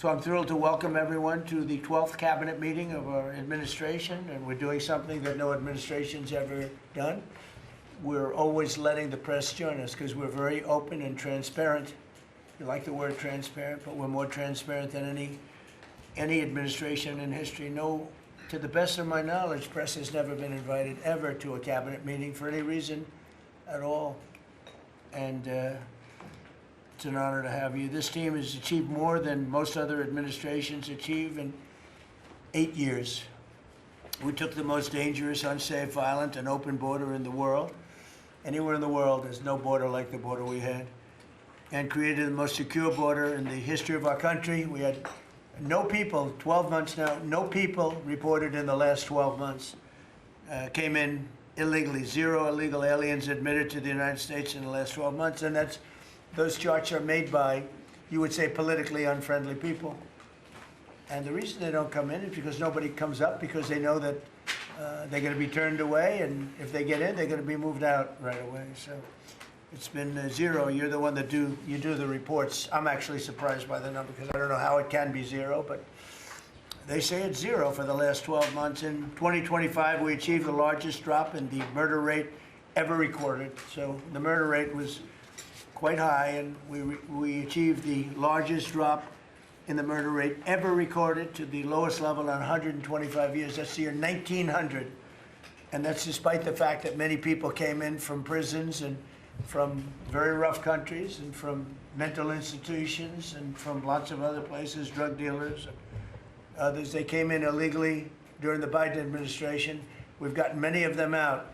So I'm thrilled to welcome everyone to the 12th cabinet meeting of our administration, and we're doing something that no administration's ever done. We're always letting the press join us because we're very open and transparent. You like the word transparent, but we're more transparent than any administration in history. No, to the best of my knowledge, press has never been invited ever to a cabinet meeting for any reason at all. And it's an honor to have you. This team has achieved more than most other administrations achieve in 8 years. We took the most dangerous, unsafe, violent, and open border in the world. Anywhere in the world, there's no border like the border we had. And created the most secure border in the history of our country. We had no people, 12 months now, no people reported in the last 12 months came in illegally. 0 illegal aliens admitted to the United States in the last 12 months. And those charts are made by, you would say, politically unfriendly people. And the reason they don't come in is because nobody comes up, because they know that they're going to be turned away, and if they get in, they're going to be moved out right away. So it's been 0. You're the one that do the reports. I'm actually surprised by the number because I don't know how it can be 0, but they say it's 0 for the last 12 months. In 2025, we achieved the largest drop in the murder rate ever recorded. So the murder rate was quite high, and we achieved the largest drop in the murder rate ever recorded to the lowest level in 125 years. That's the year 1900. And that's despite the fact that many people came in from prisons and from very rough countries and from mental institutions and from lots of other places, drug dealers, others. They came in illegally during the Biden administration. We've gotten many of them out,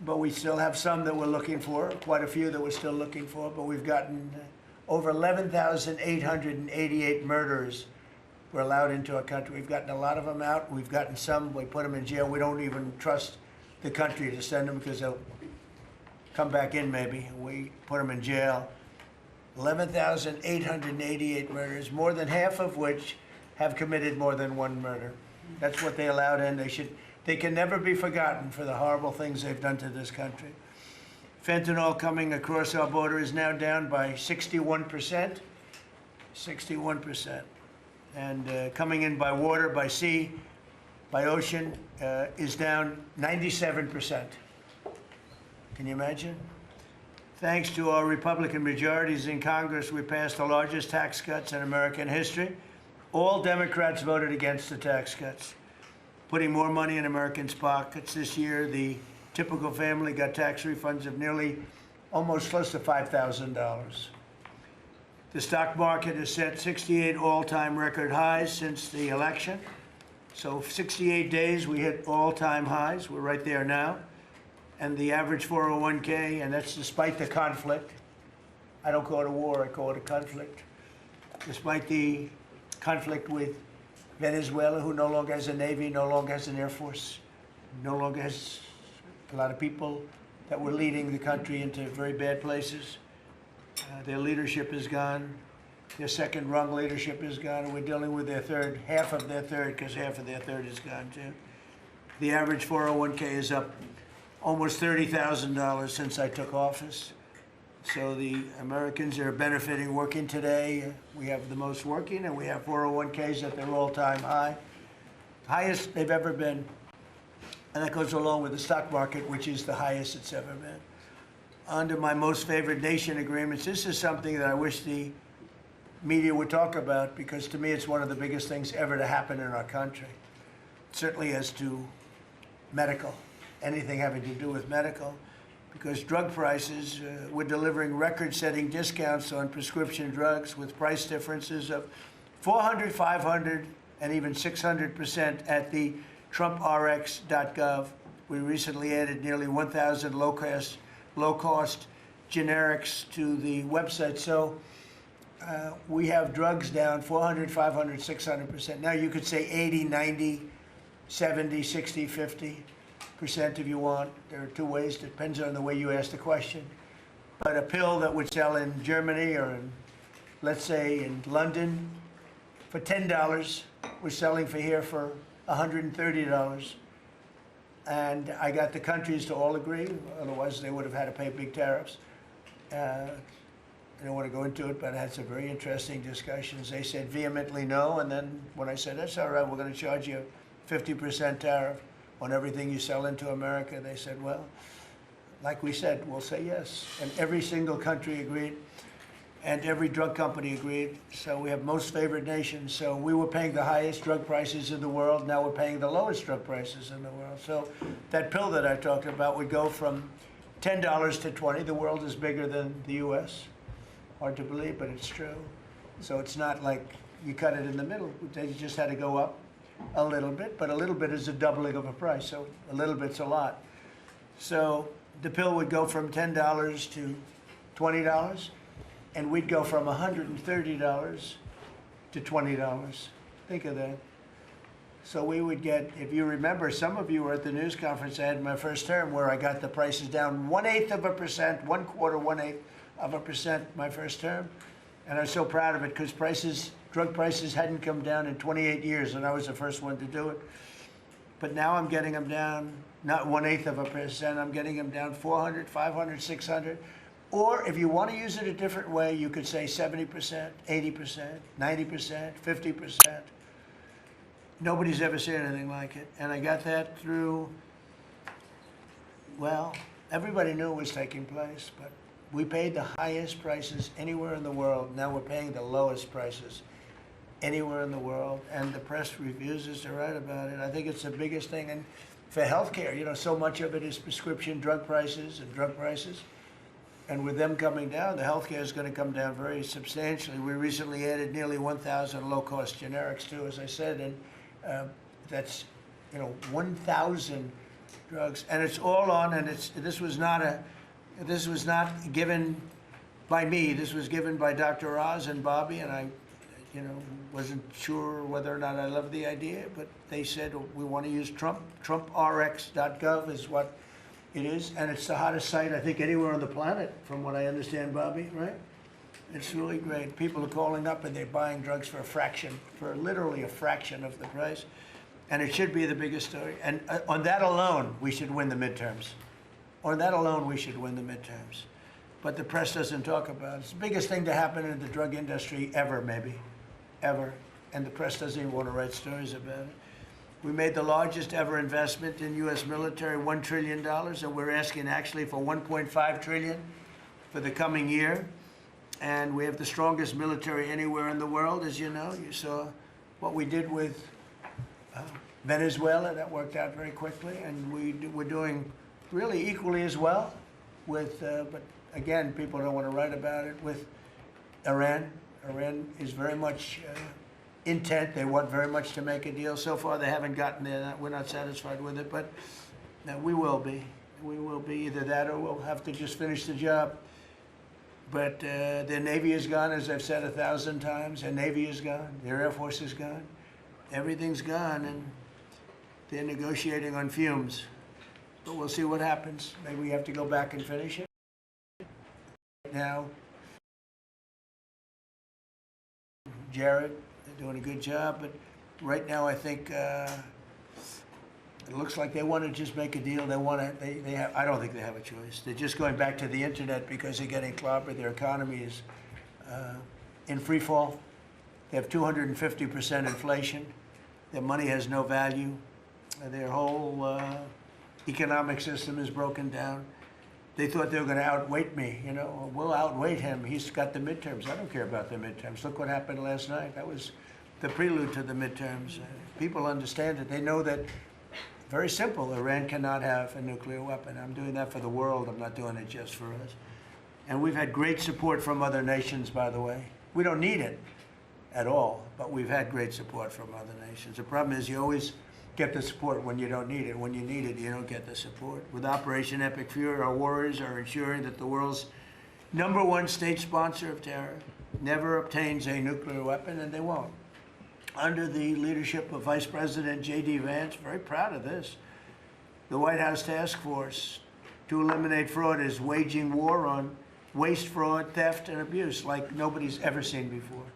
but we still have some that we're looking for, quite a few that we're still looking for, but we've gotten over 11,888 murderers were allowed into our country. We've gotten a lot of them out. We've gotten some, we put them in jail. We don't even trust the country to send them because they'll come back in maybe. We put them in jail. 11,888 murders, more than half of which have committed more than one murder. That's what they allowed in. They can never be forgotten for the horrible things they've done to this country. Fentanyl coming across our border is now down by 61%. 61%. And coming in by water, by sea, by ocean is down 97%. Can you imagine? Thanks to our Republican majorities in Congress, we passed the largest tax cuts in American history. All Democrats voted against the tax cuts, putting more money in Americans' pockets. This year, the typical family got tax refunds of nearly almost close to $5,000. The stock market has set 68 all-time record highs since the election. So 68 days, we hit all-time highs. We're right there now. And the average 401k, and that's despite the conflict. I don't call it a war, I call it a conflict. Despite the conflict with Venezuela, who no longer has a Navy, no longer has an Air Force, no longer has a lot of people that were leading the country into very bad places. Their leadership is gone. Their second rung leadership is gone, and we're dealing with their third, half of their third, because half of their third is gone too. The average 401k is up almost $30,000 since I took office. So the Americans are benefiting working today. We have the most working, and we have 401ks at their all-time high, highest they've ever been. And that goes along with the stock market, which is the highest it's ever been. Under my most favored nation agreements, this is something that I wish the media would talk about, because to me it's one of the biggest things ever to happen in our country. Certainly as to medical, anything having to do with medical, because drug prices, we're delivering record-setting discounts on prescription drugs with price differences of 400, 500, and even 600% at the TrumpRx.gov. We recently added nearly 1,000 low-cost generics to the website. So we have drugs down 400, 500, 600%. Now you could say 80, 90, 70, 60, 50% if you want. There are two ways. Depends on the way you ask the question. But a pill that would sell in Germany or in, let's say, in London for $10, we're selling for here for $130. And I got the countries to all agree, otherwise they would have had to pay big tariffs. I don't want to go into it, but I had some very interesting discussions. They said vehemently no, and then when I said, that's all right, we're going to charge you a 50% tariff on everything you sell into America, they said, well, like we said, we'll say yes. And every single country agreed, and every drug company agreed. So we have most favored nations. So we were paying the highest drug prices in the world. Now we're paying the lowest drug prices in the world. So that pill that I talked about would go from $10 to $20. The world is bigger than the U.S. Hard to believe, but it's true. So it's not like you cut it in the middle. They just had to go up a little bit, but a little bit is a doubling of a price. So a little bit's a lot. So the pill would go from $10 to $20, and we'd go from $130 to $20. Think of that. So we would get, if you remember, some of you were at the news conference I had in my first term where I got the prices down 1/8%, 1/4% my first term. And I was so proud of it because drug prices hadn't come down in 28 years, and I was the first one to do it. But now I'm getting them down, not 1/8%, I'm getting them down 400, 500, 600. Or if you want to use it a different way, you could say 70%, 80%, 90%, 50%. Nobody's ever seen anything like it. And I got that through, well, everybody knew it was taking place, but we paid the highest prices anywhere in the world. Now we're paying the lowest prices anywhere in the world, and the press refuses to write about it. I think it's the biggest thing. And for healthcare, you know, so much of it is prescription drug prices and drug prices. And with them coming down, the healthcare is going to come down very substantially. We recently added nearly 1,000 low-cost generics too, as I said, and that's, you know, 1,000 drugs, and it's all on. And this was not given by me. This was given by Dr. Oz and Bobby, and I, you know, wasn't sure whether or not I loved the idea, but they said we want to use Trump. TrumpRx.gov is what it is, and it's the hottest site I think anywhere on the planet, from what I understand, Bobby, right? It's really great. People are calling up and they're buying drugs for a fraction, for literally a fraction of the price. And it should be the biggest story. And on that alone, we should win the midterms. On that alone, we should win the midterms. But the press doesn't talk about it. It's the biggest thing to happen in the drug industry ever, maybe, ever. And the press doesn't even want to write stories about it. We made the largest ever investment in U.S. military, $1 trillion, and we're asking actually for $1.5 trillion for the coming year. And we have the strongest military anywhere in the world, as you know. You saw what we did with Venezuela. That worked out very quickly. And we're doing really equally as well with, but again, people don't want to write about it, with Iran. Iran is very much intent. They want very much to make a deal. So far, they haven't gotten there. We're not satisfied with it, but we will be. We will be either that or we'll have to just finish the job. But their Navy is gone, as I've said 1,000 times. Their Navy is gone. Their Air Force is gone. Everything's gone, and they're negotiating on fumes. But we'll see what happens. Maybe we have to go back and finish it. Now, Jared, they're doing a good job, but right now I think it looks like they want to just make a deal. They want to. They have. I don't think they have a choice. They're just going back to the internet because they're getting clobbered. Their economy is in free fall. They have 250% inflation. Their money has no value. Their whole economic system is broken down. They thought they were going to outweight me. You know, we'll outweight him. He's got the midterms. I don't care about the midterms. Look what happened last night. That was the prelude to the midterms. People understand it. They know that. Very simple. Iran cannot have a nuclear weapon. I'm doing that for the world. I'm not doing it just for us. And we've had great support from other nations, by the way. We don't need it at all, but we've had great support from other nations. The problem is you always get the support when you don't need it. When you need it, you don't get the support. With Operation Epic Fury, our warriors are ensuring that the world's #1 state sponsor of terror never obtains a nuclear weapon, and they won't. Under the leadership of Vice President JD. Vance, very proud of this, the White House Task Force to eliminate fraud is waging war on waste, fraud, theft, and abuse like nobody's ever seen before.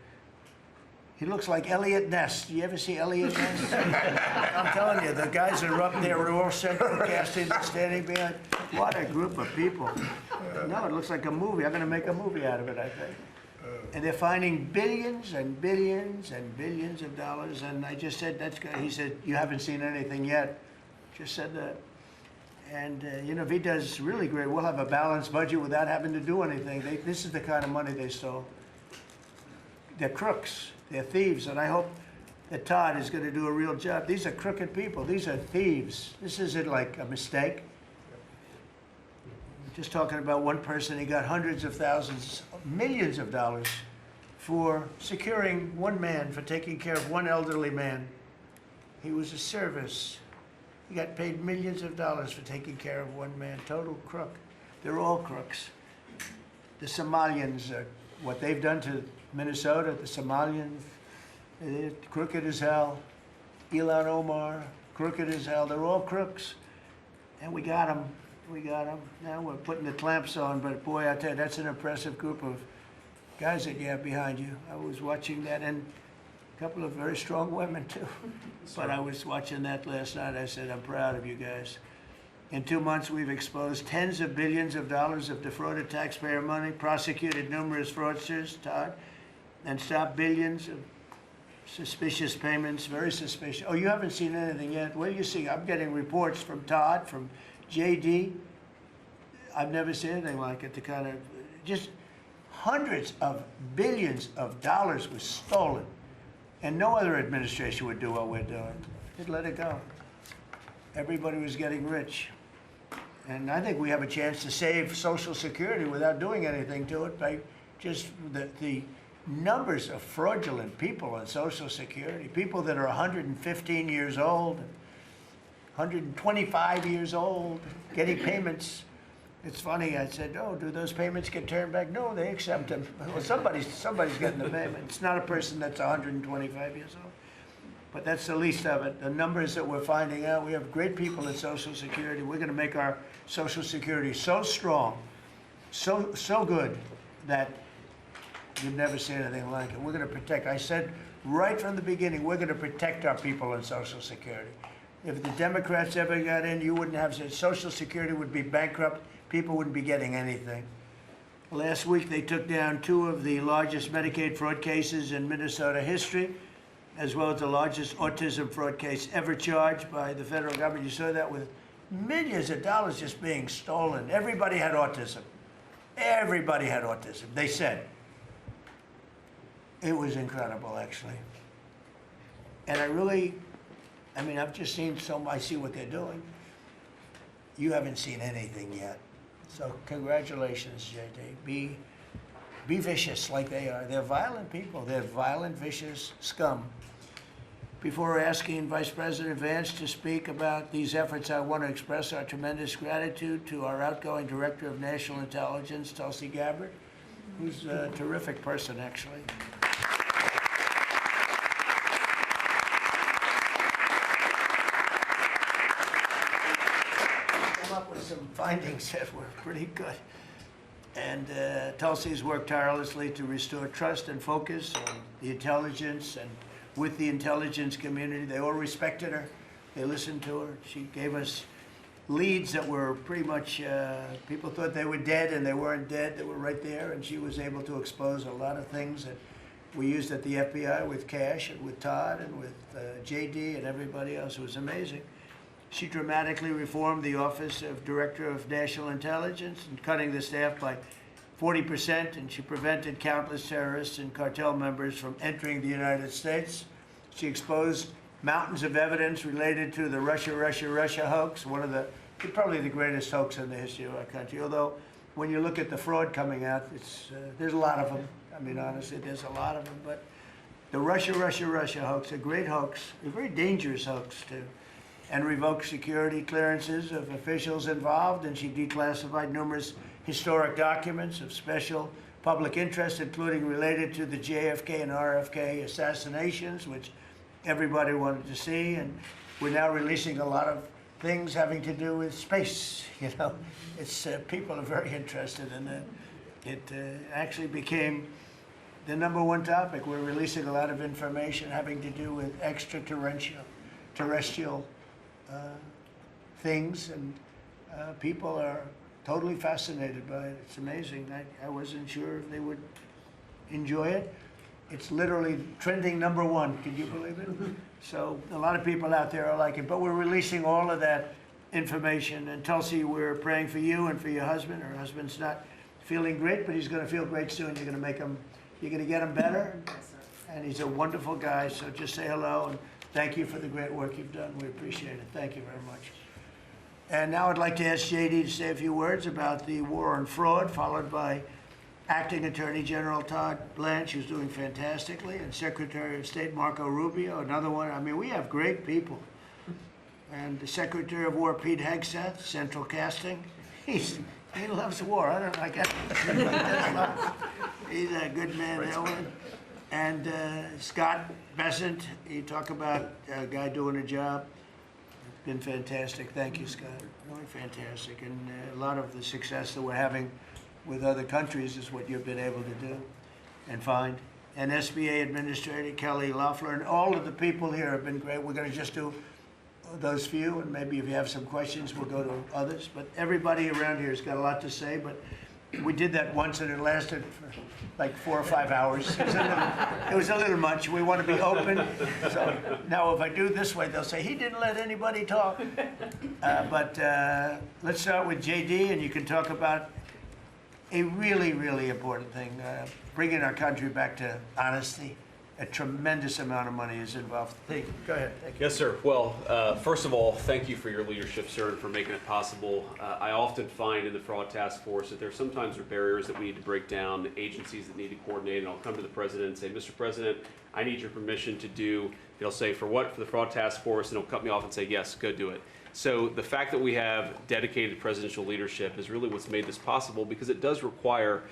He looks like Elliot Ness. Do you ever see Elliot Ness? I'm telling you, the guys that are up there are all central casting and standing behind. What a group of people. No, it looks like a movie. I'm going to make a movie out of it, I think. And they're finding billions and billions and billions of dollars. And I just said, that's good. He said, you haven't seen anything yet. Just said that. And, you know, if he does really great, we'll have a balanced budget without having to do anything. This is the kind of money they stole. They're crooks. They're thieves. And I hope that Todd is going to do a real job. These are crooked people. These are thieves. This isn't like a mistake. Just talking about one person, he got hundreds of thousands, millions of dollars for securing one man, for taking care of one elderly man. He was a service. He got paid millions of dollars for taking care of one man. Total crook. They're all crooks. The Somalians, what they've done to Minnesota, the Somalians, they're crooked as hell. Ilan Omar, crooked as hell. They're all crooks. And we got them. We got them. Now we're putting the clamps on, but boy, I tell you, that's an impressive group of guys that you have behind you. I was watching that, and a couple of very strong women, too. But I was watching that last night. I said, I'm proud of you guys. In 2 months, we've exposed tens of billions of dollars of defrauded taxpayer money, prosecuted numerous fraudsters, Todd, and stopped billions of suspicious payments, very suspicious. Oh, you haven't seen anything yet? What do you see? I'm getting reports from Todd, from JD. I've never seen anything like it. The kind of, just hundreds of billions of dollars was stolen. And no other administration would do what we're doing. Just let it go. Everybody was getting rich. And I think we have a chance to save Social Security without doing anything to it by just the numbers of fraudulent people on Social Security, people that are 115 years old, 125 years old, getting payments. It's funny, I said, oh, do those payments get turned back? No, they accept them. Well, somebody's getting the payment. It's not a person that's 125 years old. But that's the least of it. The numbers that we're finding out, we have great people at Social Security. We're going to make our Social Security so strong, so good, that you've never seen anything like it. We're going to protect. I said right from the beginning, we're going to protect our people in Social Security. If the Democrats ever got in, you wouldn't have, Social Security would be bankrupt. People wouldn't be getting anything. Last week, they took down 2 of the largest Medicaid fraud cases in Minnesota history, as well as the largest autism fraud case ever charged by the federal government. You saw that with millions of dollars just being stolen. Everybody had autism. Everybody had autism, they said. It was incredible, actually. And I mean, I've just seen I see what they're doing. You haven't seen anything yet. So congratulations, JD. Be vicious like they are. They're violent people. They're violent, vicious scum. Before asking Vice President Vance to speak about these efforts, I want to express our tremendous gratitude to our outgoing Director of National Intelligence, Tulsi Gabbard, who's a terrific person, actually. Some findings that were pretty good. And Tulsi's worked tirelessly to restore trust and focus on the intelligence and with the intelligence community. They all respected her. They listened to her. She gave us leads that were pretty much, people thought they were dead and they weren't dead. They were right there. And she was able to expose a lot of things that we used at the FBI with Cash and with Todd and with JD and everybody else. It was amazing. She dramatically reformed the Office of Director of National Intelligence and cutting the staff by 40%, and she prevented countless terrorists and cartel members from entering the United States. She exposed mountains of evidence related to the Russia hoax, probably the greatest hoax in the history of our country. Although, when you look at the fraud coming out, there's a lot of them. I mean, honestly, there's a lot of them. But the Russia hoax, a great hoax, a very dangerous hoax, too. And revoked security clearances of officials involved, and she declassified numerous historic documents of special public interest, including related to the JFK and RFK assassinations, which everybody wanted to see. And we're now releasing a lot of things having to do with space. You know, people are very interested in it. It actually became the #1 topic. We're releasing a lot of information having to do with extraterrestrial things, and people are totally fascinated by it. It's amazing. I wasn't sure if they would enjoy it. It's literally trending #1. Can you believe it? So a lot of people out there are like it. But we're releasing all of that information. And Tulsi, we're praying for you and for your husband. Her husband's not feeling great, but he's going to feel great soon. You're going to make him, you're going to get him better. And he's a wonderful guy. So just say hello and thank you for the great work you've done. We appreciate it. Thank you very much. And now I'd like to ask JD to say a few words about the war on fraud, followed by Acting Attorney General Todd Blanche, who's doing fantastically, and Secretary of State Marco Rubio, another one. I mean, we have great people. And the Secretary of War Pete Hegseth, Central Casting. He loves war. I don't like that. He's a good man, Ellen. And Scott Bessent, you talk about a guy doing a job. It's been fantastic. Thank you, Scott. Really fantastic. And a lot of the success that we're having with other countries is what you've been able to do and find. And SBA Administrator Kelly Loeffler and all of the people here have been great. We're going to just do those few, and maybe if you have some questions, we'll go to others. But everybody around here has got a lot to say, but we did that once and it lasted for like 4 or 5 hours. It was a little much. We want to be open. So now if I do this way, they'll say, he didn't let anybody talk. But let's start with JD, and you can talk about a really, really important thing, bringing our country back to honesty. A tremendous amount of money is involved. Go ahead. Thank you. Yes, sir. Well, first of all, thank you for your leadership, sir, and for making it possible. I often find in the Fraud Task Force that there sometimes are barriers that we need to break down, agencies that need to coordinate, and I'll come to the President and say, Mr. President, I need your permission to do, they'll say, for what? For the Fraud Task Force, and he'll cut me off and say, yes, go do it. So the fact that we have dedicated presidential leadership is really what's made this possible, because it does require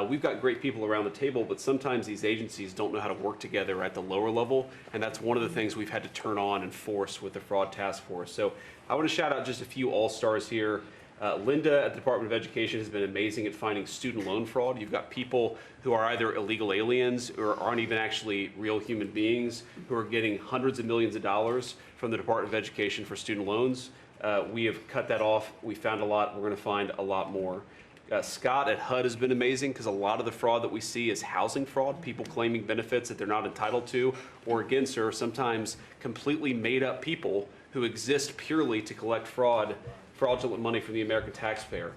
we've got great people around the table, but sometimes these agencies don't know how to work together at the lower level, and that's one of the things we've had to turn on and force with the Fraud Task Force. So I want to shout out just a few all-stars here. Linda at the Department of Education has been amazing at finding student loan fraud. You've got people who are either illegal aliens or aren't even actually real human beings who are getting hundreds of millions of dollars from the Department of Education for student loans. We have cut that off. We found a lot. We're going to find a lot more. Scott at HUD has been amazing, because a lot of the fraud that we see is housing fraud, people claiming benefits that they're not entitled to, or again, sir, sometimes completely made up people who exist purely to collect fraudulent money from the American taxpayer.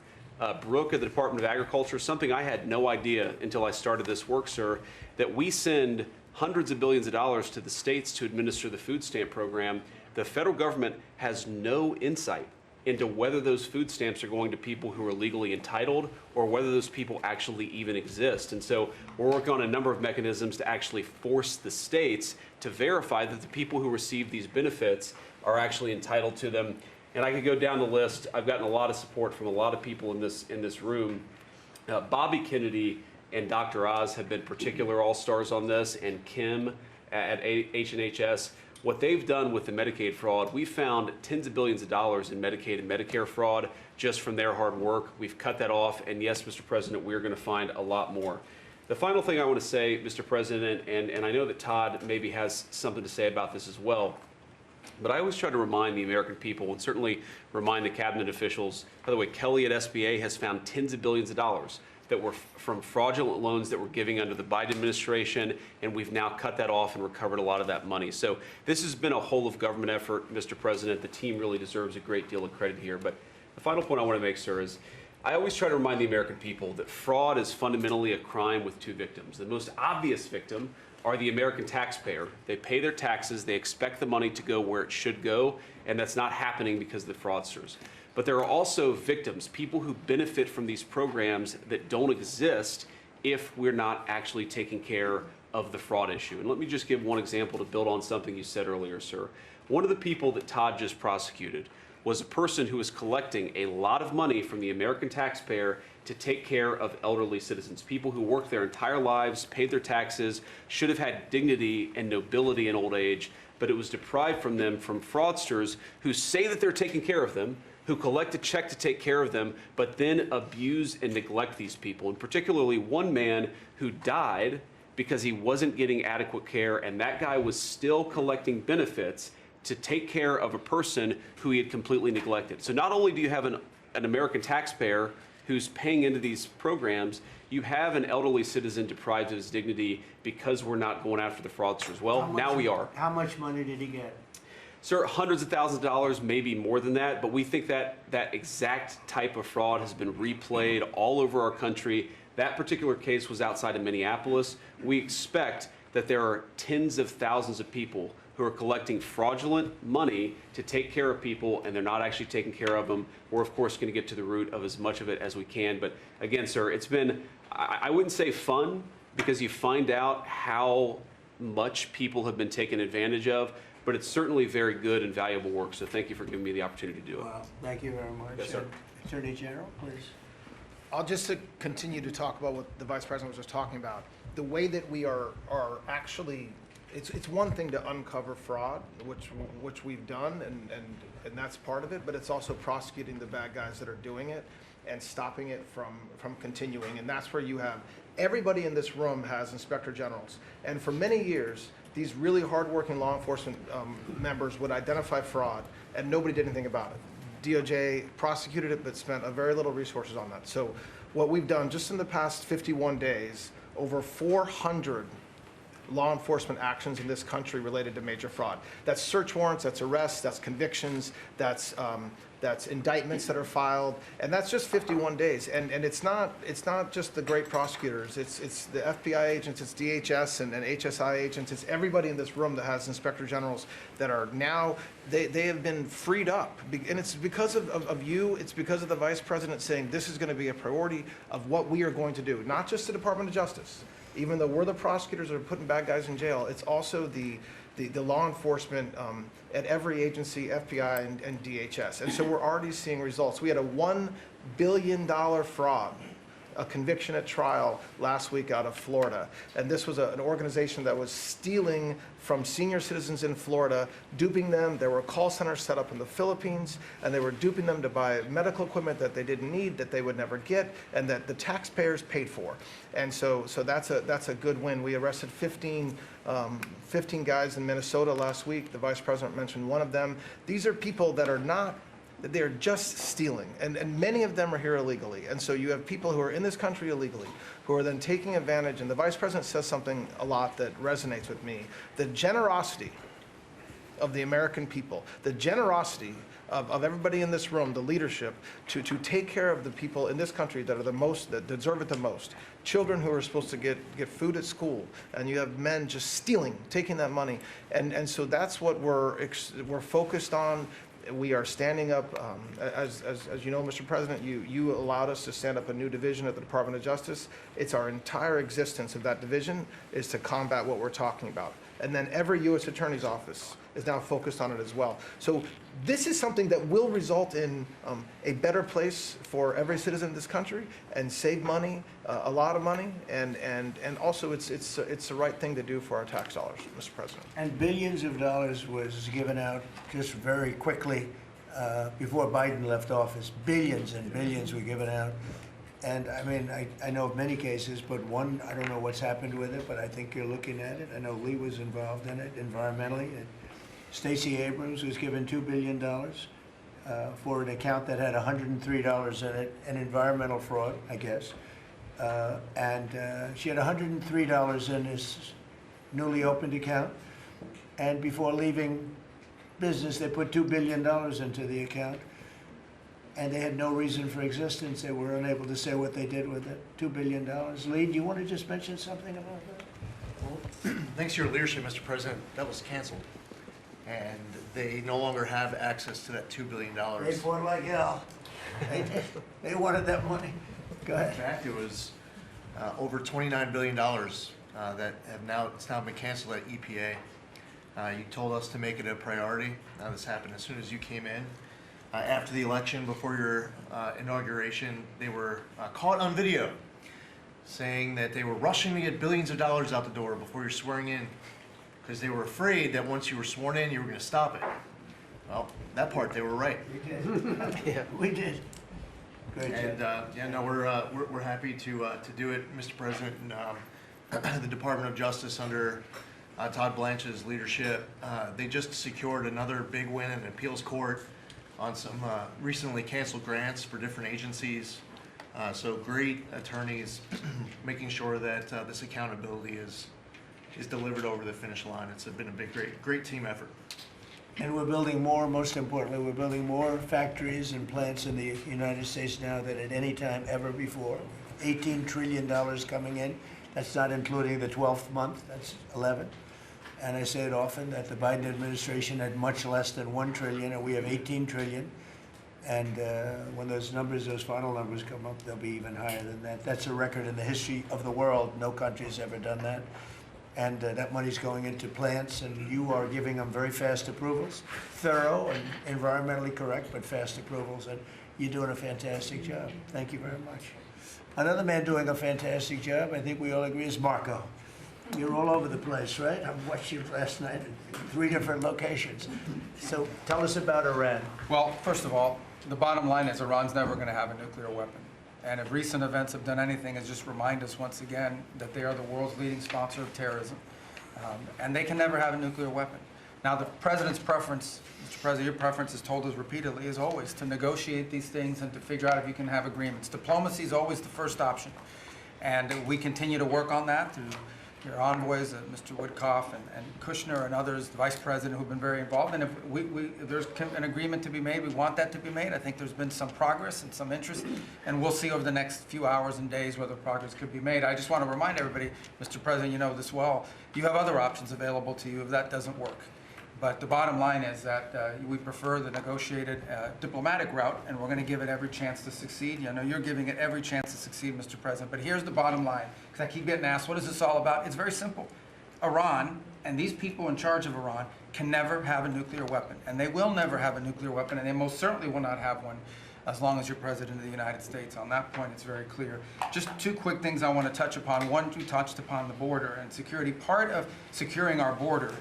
Brooke at the Department of Agriculture, something I had no idea until I started this work, sir, that we send hundreds of billions of dollars to the states to administer the food stamp program. The federal government has no insight into whether those food stamps are going to people who are legally entitled or whether those people actually even exist. And so we're working on a number of mechanisms to actually force the states to verify that the people who receive these benefits are actually entitled to them. And I could go down the list. I've gotten a lot of support from a lot of people in this room. Bobby Kennedy and Dr. Oz have been particular all-stars on this, and Kim at H&HS. What they've done with the Medicaid fraud, we found tens of billions of dollars in Medicaid and Medicare fraud just from their hard work. We've cut that off, and yes, Mr. President, we're going to find a lot more. The final thing I want to say, Mr. President, and I know that Todd maybe has something to say about this as well, but I always try to remind the American people, and certainly remind the cabinet officials. By the way, Kelly at SBA has found tens of billions of dollars that were from fraudulent loans that were giving under the Biden administration, and we've now cut that off and recovered a lot of that money. So this has been a whole of government effort, Mr. President. The team really deserves a great deal of credit here. But the final point I want to make, sir, is I always try to remind the American people that fraud is fundamentally a crime with two victims. The most obvious victim are the American taxpayer. They pay their taxes, they expect the money to go where it should go, and that's not happening because of the fraudsters. But there are also victims, people who benefit from these programs that don't exist if we're not actually taking care of the fraud issue. And let me just give one example to build on something you said earlier, sir. One of the people that Todd just prosecuted was a person who was collecting a lot of money from the American taxpayer to take care of elderly citizens, people who worked their entire lives, paid their taxes, should have had dignity and nobility in old age, but it was deprived from them from fraudsters who say that they're taking care of them, who collect a check to take care of them, but then abuse and neglect these people. And particularly one man who died because he wasn't getting adequate care, and that guy was still collecting benefits to take care of a person who he had completely neglected. So not only do you have an an American taxpayer who's paying into these programs, you have an elderly citizen deprived of his dignity because we're not going after the fraudsters. Well, now we are. How much money did he get? Sir, hundreds of thousands of dollars, maybe more than that, but we think that that exact type of fraud has been replayed all over our country. That particular case was outside of Minneapolis. We expect that there are tens of thousands of people who are collecting fraudulent money to take care of people, and they're not actually taking care of them. We're, of course, going to get to the root of as much of it as we can. But again, sir, it's been, I wouldn't say fun, because you find out how much people have been taken advantage of, but it's certainly very good and valuable work. So thank you for giving me the opportunity to do it. Well, thank you very much. Yes, sir. Attorney General, please. I'll just continue to talk about what the Vice President was just talking about. The way that we are actually, it's one thing to uncover fraud, which we've done, and that's part of it, but it's also prosecuting the bad guys that are doing it and stopping it from continuing. And that's where you have, everybody in this room has inspector generals. And for many years, these really hardworking law enforcement members would identify fraud, and nobody did anything about it. DOJ prosecuted it, but spent a very little resources on that. So what we've done just in the past 51 days, over 400 law enforcement actions in this country related to major fraud. That's search warrants, that's arrests, that's convictions, that's indictments that are filed, and that's just 51 days. And it's not just the great prosecutors. It's the FBI agents, it's DHS and HSI agents. It's everybody in this room that has inspector generals that are now they have been freed up, and it's because of you. It's because of the Vice President saying this is going to be a priority of what we are going to do, not just the Department of Justice. Even though we're the prosecutors that are putting bad guys in jail, it's also the law enforcement at every agency, FBI and DHS. And so we're already seeing results. We had a $1 billion fraud, a conviction at trial last week out of Florida. And this was an organization that was stealing from senior citizens in Florida, duping them. There were call centers set up in the Philippines, and they were duping them to buy medical equipment that they didn't need, that they would never get, and that the taxpayers paid for. And so that's a good win. We arrested 15 guys in Minnesota last week. The Vice President mentioned one of them. These are people that are not, they're just stealing, and many of them are here illegally. And so you have people who are in this country illegally, who are then taking advantage, and the Vice President says something a lot that resonates with me. The generosity of the American people, the generosity of everybody in this room, the leadership, to take care of the people in this country that are the most, that deserve it the most. Children who are supposed to get food at school, and you have men just stealing, taking that money. And so that's what we're focused on. We are standing up, as you know, Mr. President, you allowed us to stand up a new division at the Department of Justice. It's our entire existence of that division is to combat what we're talking about. And then every U.S. Attorney's Office is now focused on it as well. So this is something that will result in a better place for every citizen in this country and save money, a lot of money, and also it's the right thing to do for our tax dollars, Mr. President. And billions of dollars was given out just very quickly before Biden left office. Billions and billions were given out. And I mean, I know of many cases, but one, I don't know what's happened with it, but I think you're looking at it. I know Lee was involved in it environmentally. Stacey Abrams was given $2 billion for an account that had $103 in it, an environmental fraud, I guess. And she had $103 in this newly opened account. And before leaving business, they put $2 billion into the account. And they had no reason for existence. They were unable to say what they did with it. $2 billion. Lee, do you want to just mention something about that? Well, thanks to your leadership, Mr. President, that was canceled. And they no longer have access to that $2 billion. They fought like hell. They wanted that money. Go ahead. In fact, it was over $29 billion that it's now been canceled at EPA. You told us to make it a priority. This happened as soon as you came in. After the election, before your inauguration, they were caught on video saying that they were rushing to get billions of dollars out the door before you're swearing in because they were afraid that once you were sworn in, you were going to stop it. Well, that part, they were right. We did. Yeah, we did. Great And job. yeah, no, we're happy to do it, Mr. President. And the Department of Justice under Todd Blanche's leadership, they just secured another big win in an appeals court. on some recently canceled grants for different agencies. So great attorneys making sure that this accountability is delivered over the finish line. It's been a great team effort. And we're building more, most importantly, we're building more factories and plants in the United States now than at any time ever before. $18 trillion coming in. That's not including the 12th month, that's 11. And I say it often that the Biden administration had much less than 1 trillion, and we have 18 trillion. And when those final numbers come up, they'll be even higher than that. That's a record in the history of the world. No country's ever done that. And that money's going into plants, and you are giving them very fast approvals, thorough and environmentally correct, but fast approvals, and you're doing a fantastic job. Thank you very much. Another man doing a fantastic job, I think we all agree, is Marco. You're all over the place, right? I watched you last night at 3 different locations. So tell us about Iran. Well, first of all, the bottom line is Iran's never going to have a nuclear weapon. And if recent events have done anything, is just remind us once again that they are the world's leading sponsor of terrorism. And they can never have a nuclear weapon. Now, the president's preference, Mr. President, your preference is told us repeatedly, is always to negotiate these things and to figure out if you can have agreements. Diplomacy is always the first option. And we continue to work on that through your envoys, Mr. Woodcock and Kushner and others, the vice president, who've been very involved. And if there's an agreement to be made, we want that to be made. I think there's been some progress and some interest, and we'll see over the next few hours and days whether progress could be made. I just want to remind everybody, Mr. President, you know this well, you have other options available to you if that doesn't work. But the bottom line is that we prefer the negotiated diplomatic route, and we're going to give it every chance to succeed. I know you're giving it every chance to succeed, Mr. President. But here's the bottom line, because I keep getting asked, what is this all about? It's very simple. Iran and these people in charge of Iran can never have a nuclear weapon, and they will never have a nuclear weapon, and they most certainly will not have one as long as you're President of the United States. On that point, it's very clear. Just 2 quick things I want to touch upon. One, you touched upon the border and security. Part of securing our border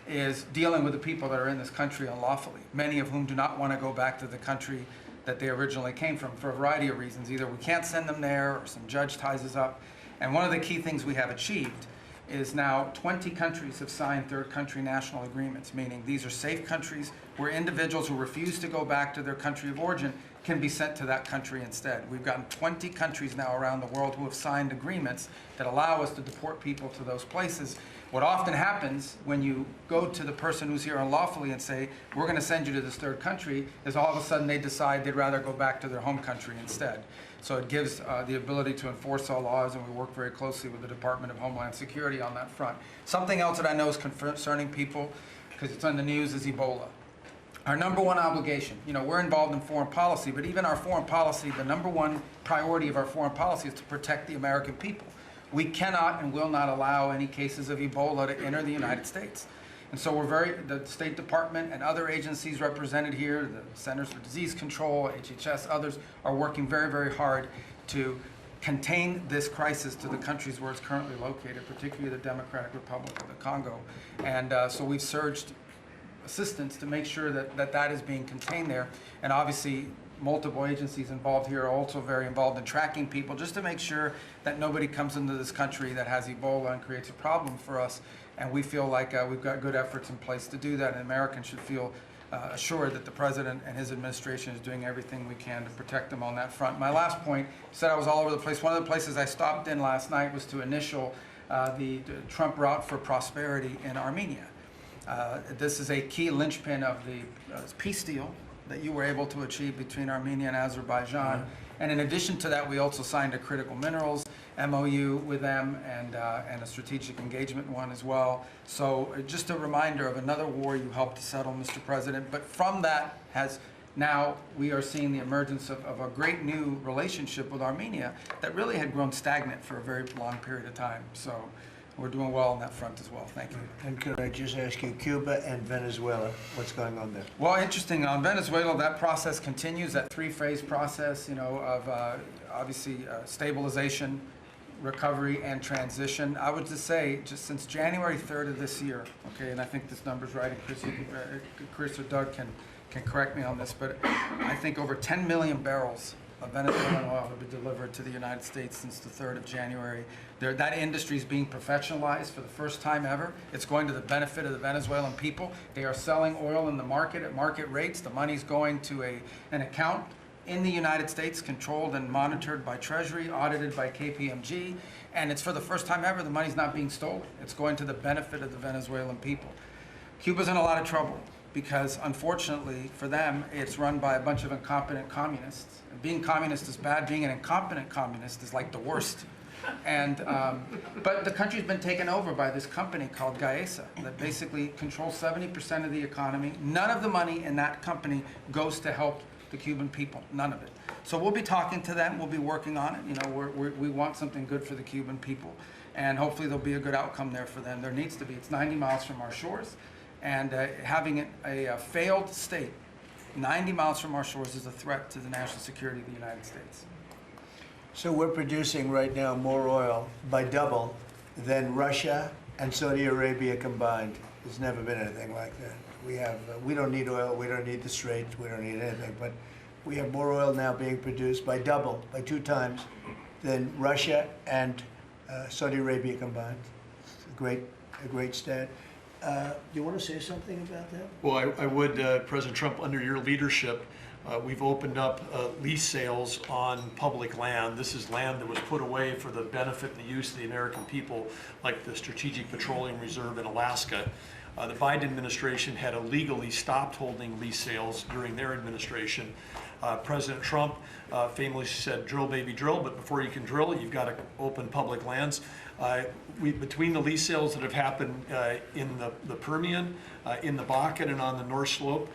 is dealing with the people that are in this country unlawfully, many of whom do not want to go back to the country that they originally came from for a variety of reasons. Either we can't send them there or some judge ties us up. And one of the key things we have achieved is now 20 countries have signed third country national agreements, meaning these are safe countries where individuals who refuse to go back to their country of origin can be sent to that country instead. We've gotten 20 countries now around the world who have signed agreements that allow us to deport people to those places. What often happens when you go to the person who's here unlawfully and say, we're going to send you to this third country, is all of a sudden they decide they'd rather go back to their home country instead. So it gives the ability to enforce our laws, and we work very closely with the Department of Homeland Security on that front. Something else that I know is concerning people, because it's on the news, is Ebola. Our number one obligation, we're involved in foreign policy, but even our foreign policy, the number one priority of our foreign policy is to protect the American people. We cannot and will not allow any cases of Ebola to enter the United States. And so the State Department and other agencies represented here, the Centers for Disease Control, HHS, others, are working very, very hard to contain this crisis to the countries where it's currently located, particularly the Democratic Republic of the Congo. And so we've surged assistance to make sure that is being contained there. And obviously, multiple agencies involved here are also very involved in tracking people, just to make sure that nobody comes into this country that has Ebola and creates a problem for us. And we feel like we've got good efforts in place to do that, and Americans should feel assured that the President and his administration is doing everything we can to protect them on that front. My last point, said I was all over the place. One of the places I stopped in last night was to initial the Trump route for prosperity in Armenia. This is a key linchpin of the peace deal that you were able to achieve between Armenia and Azerbaijan. And in addition to that, we also signed a critical minerals MOU with them and a strategic engagement one as well. So just a reminder of another war you helped to settle, Mr. President. But from that now we are seeing the emergence of a great new relationship with Armenia that really had grown stagnant for a very long period of time. So we're doing well on that front as well. Thank you. And could I just ask you, Cuba and Venezuela, what's going on there? Well, interesting. On Venezuela, that process continues, that 3-phase process, of obviously stabilization, recovery, and transition. I would just say, just since January 3rd of this year, okay, and I think this number's right, and Chris or Doug can correct me on this, but I think over 10 million barrels of Venezuelan oil have been delivered to the United States since the 3rd of January. That industry is being professionalized for the first time ever. It's going to the benefit of the Venezuelan people. They are selling oil in the market at market rates. The money's going to an account in the United States, controlled and monitored by Treasury, audited by KPMG, and it's for the first time ever the money's not being stolen. It's going to the benefit of the Venezuelan people. Cuba's in a lot of trouble because, unfortunately for them, it's run by a bunch of incompetent communists. And being communist is bad. Being an incompetent communist is like the worst. And but the country's been taken over by this company called Gaesa that basically controls 70% of the economy. None of the money in that company goes to help the Cuban people, none of it. So we'll be talking to them, we'll be working on it. You know, we want something good for the Cuban people, and hopefully there'll be a good outcome there for them. There needs to be. It's 90 miles from our shores, and having a failed state 90 miles from our shores is a threat to the national security of the United States. So we're producing right now more oil by double than Russia and Saudi Arabia combined. There's never been anything like that. We don't need oil, we don't need the Straits, we don't need anything, but we have more oil now being produced by double, by 2 times, than Russia and Saudi Arabia combined. It's a great stat. Do you want to say something about that? Well, I would, President Trump, under your leadership, we've opened up lease sales on public land. This is land that was put away for the benefit and the use of the American people, like the Strategic Petroleum Reserve in Alaska. The Biden administration had illegally stopped holding lease sales during their administration. President Trump famously said, drill, baby, drill, but before you can drill, you've got to open public lands. Between the lease sales that have happened in the Permian, in the Bakken, and on the North Slope,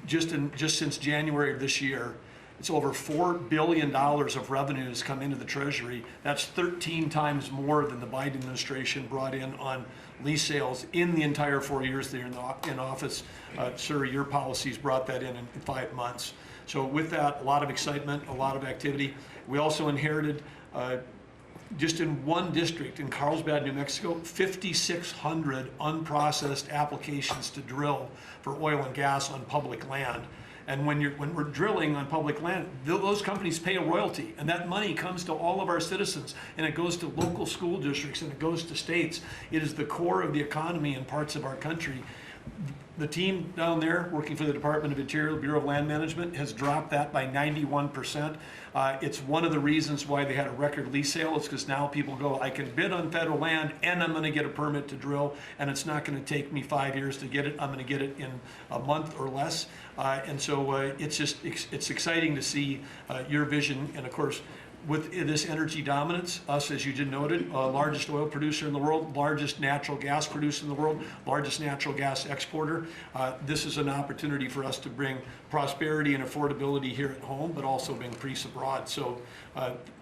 just since January of this year, it's over $4 billion of revenues come into the Treasury. That's 13 times more than the Biden administration brought in on lease sales in the entire 4 years they're in office. Sir, your policies brought that in 5 months. So with that, a lot of excitement, a lot of activity. We also inherited, just in one district in Carlsbad, New Mexico, 5,600 unprocessed applications to drill for oil and gas on public land. And when we're drilling on public land, those companies pay a royalty, and that money comes to all of our citizens, and it goes to local school districts, and it goes to states. It is the core of the economy in parts of our country. The team down there working for the Department of Interior, Bureau of Land Management, has dropped that by 91%. It's one of the reasons why they had a record lease sale. It's because now people go, I can bid on federal land and I'm going to get a permit to drill, and it's not going to take me 5 years to get it. I'm going to get it in a month or less. And so it's exciting to see your vision, and of course, with this energy dominance, us, as you just noted, largest oil producer in the world, largest natural gas producer in the world, largest natural gas exporter. This is an opportunity for us to bring prosperity and affordability here at home, but also bring peace abroad. So,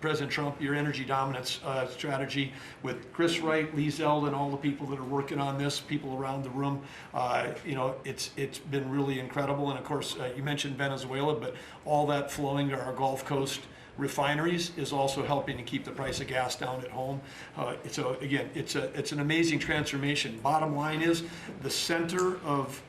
President Trump, your energy dominance strategy with Chris Wright, Lee Zeldin, and all the people that are working on this, people around the room, you know, it's been really incredible. And of course, you mentioned Venezuela, but all that flowing to our Gulf Coast refineries is also helping to keep the price of gas down at home. So again, it's an amazing transformation. Bottom line is the center of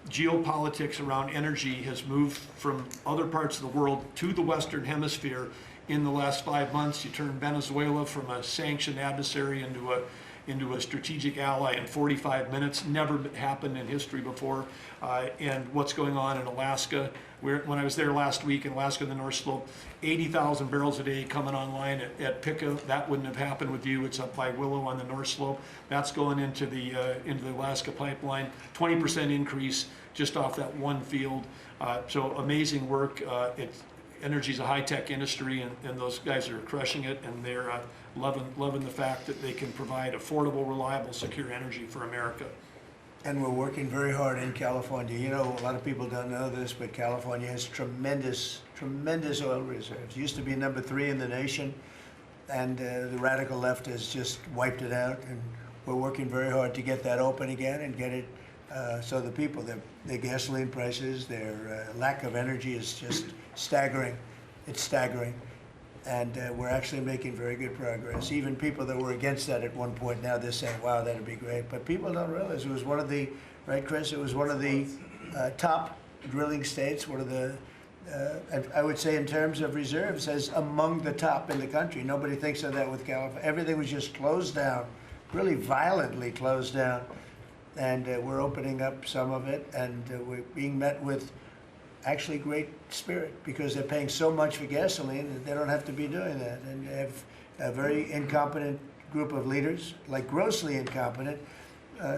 geopolitics around energy has moved from other parts of the world to the Western Hemisphere in the last 5 months. You turn Venezuela from a sanctioned adversary into a strategic ally in 45 minutes. Never happened in history before. And what's going on in Alaska. When I was there last week in Alaska, the North Slope, 80,000 barrels a day coming online at Pica. That wouldn't have happened with you. It's up by Willow on the North Slope. That's going into the Alaska pipeline. 20% increase just off that one field. So amazing work. Energy's a high-tech industry, and those guys are crushing it, and they're loving the fact that they can provide affordable, reliable, secure energy for America. And we're working very hard in California. You know, a lot of people don't know this, but California has tremendous oil reserves. Used to be number 3 in the nation, and the radical left has just wiped it out. And we're working very hard to get that open again and get it so the people, their gasoline prices, their lack of energy is just staggering. It's staggering. And we're actually making very good progress. Even people that were against that at one point, now they're saying, wow, that'd be great. But people don't realize it was one of the, right, Chris? It was one of the top drilling states, one of the I would say in terms of reserves, as among the top in the country. Nobody thinks of that with California. Everything was just closed down, really violently closed down. And we're opening up some of it, and we're being met with actually great spirit because they're paying so much for gasoline that they don't have to be doing that. And they have a very incompetent group of leaders, like grossly incompetent.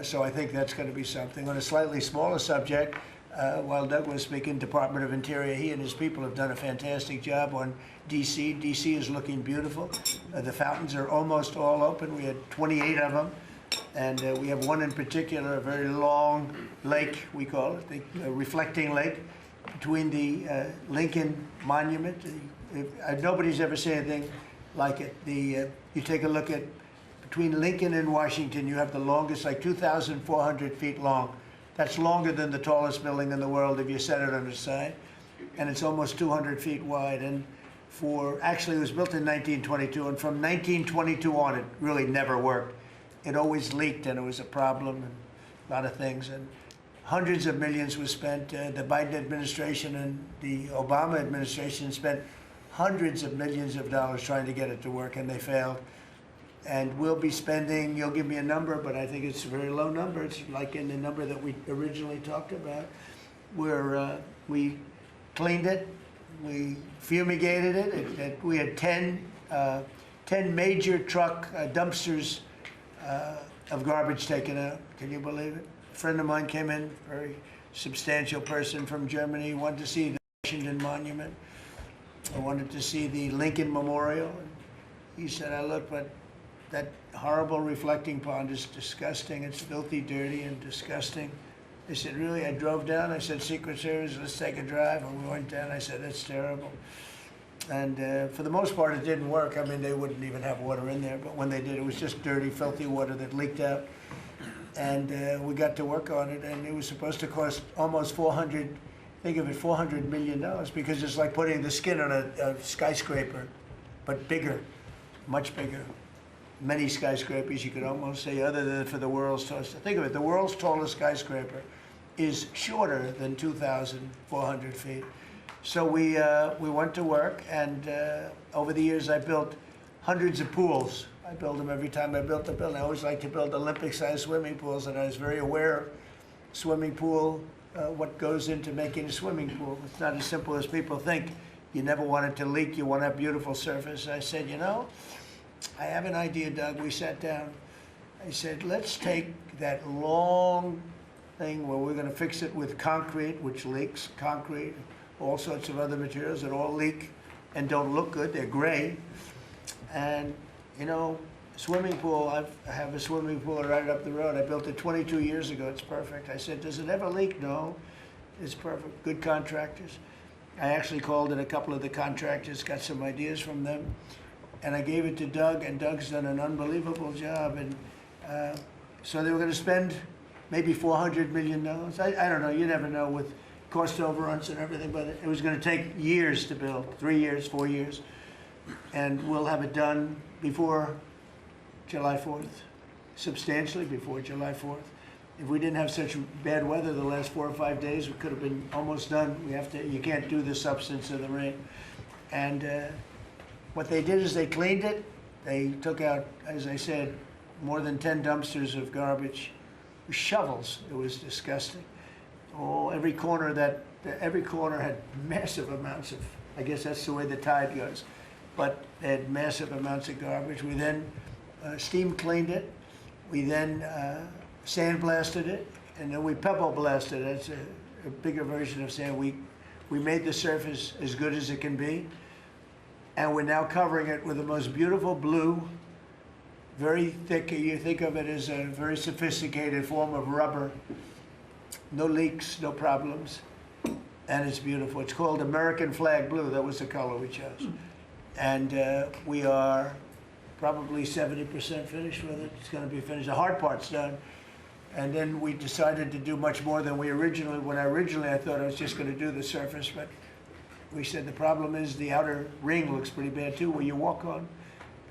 So I think that's going to be something. On a slightly smaller subject, while Doug was speaking, Department of Interior, he and his people have done a fantastic job on D.C. D.C. is looking beautiful. The fountains are almost all open. We had 28 of them. And we have one in particular, a very long lake, we call it, the reflecting lake, between the Lincoln Monument. Nobody's ever seen anything like it. You take a look at, between Lincoln and Washington, you have the longest, like 2,400 feet long. That's longer than the tallest building in the world if you set it on its side. And it's almost 200 feet wide. And actually it was built in 1922, and from 1922 on, it really never worked. It always leaked, and it was a problem, and a lot of things. And hundreds of millions was spent. The Biden administration and the Obama administration spent hundreds of millions of dollars trying to get it to work, and they failed. And we'll be spending, you'll give me a number, but I think it's a very low number. It's like in the number that we originally talked about, where we cleaned it, we fumigated it. We had 10 major truck dumpsters of garbage taken out. Can you believe it? A friend of mine came in, a very substantial person from Germany, wanted to see the Washington Monument. I wanted to see the Lincoln Memorial. And he said, I look, but that horrible reflecting pond is disgusting. It's filthy, dirty, and disgusting. I said, really? I drove down. I said, Secret Service, let's take a drive. And we went down. I said, that's terrible. And for the most part, it didn't work. I mean, they wouldn't even have water in there. But when they did, it was just dirty, filthy water that leaked out. And we got to work on it. And it was supposed to cost almost $400 million, because it's like putting the skin on a skyscraper, but bigger, much bigger. Many skyscrapers, you could almost say, other than for the world's tallest. Think of it, the world's tallest skyscraper is shorter than 2,400 feet. So we went to work, and over the years I built hundreds of pools. I build them every time I built a building. I always like to build Olympic-sized swimming pools, and I was very aware of swimming pool, what goes into making a swimming pool. It's not as simple as people think. You never want it to leak. You want to have beautiful surface. I said, you know, I have an idea, Doug. We sat down. I said, let's take that long thing where we're going to fix it with concrete, which leaks, concrete, all sorts of other materials that all leak and don't look good. They're gray. And, you know, swimming pool, I have a swimming pool right up the road. I built it 22 years ago. It's perfect. I said, does it ever leak? No. It's perfect. Good contractors. I actually called in a couple of the contractors, got some ideas from them. And I gave it to Doug, and Doug's done an unbelievable job. And so they were going to spend maybe $400 million. I don't know. You never know with cost overruns and everything, but it was going to take years to build, 3 years, 4 years. And we'll have it done before July 4th, substantially before July 4th. If we didn't have such bad weather the last 4 or 5 days, we could have been almost done. You can't do the substance of the rain. And what they did is they cleaned it. They took out, as I said, more than 10 dumpsters of garbage, with shovels. It was disgusting. Oh, every corner had massive amounts of, I guess that's the way the tide goes, but they had massive amounts of garbage. We then steam cleaned it. We then sandblasted it, and then we pebble blasted it. That's a bigger version of sand. We made the surface as good as it can be. And we're now covering it with the most beautiful blue, very thick. You think of it as a very sophisticated form of rubber. No leaks, no problems, and it's beautiful. It's called American Flag Blue. That was the color we chose. And we are probably 70% finished with it. It's going to be finished. The hard part's done. And then we decided to do much more than when originally I thought I was just going to do the surface, but we said the problem is the outer ring looks pretty bad too, where you walk on.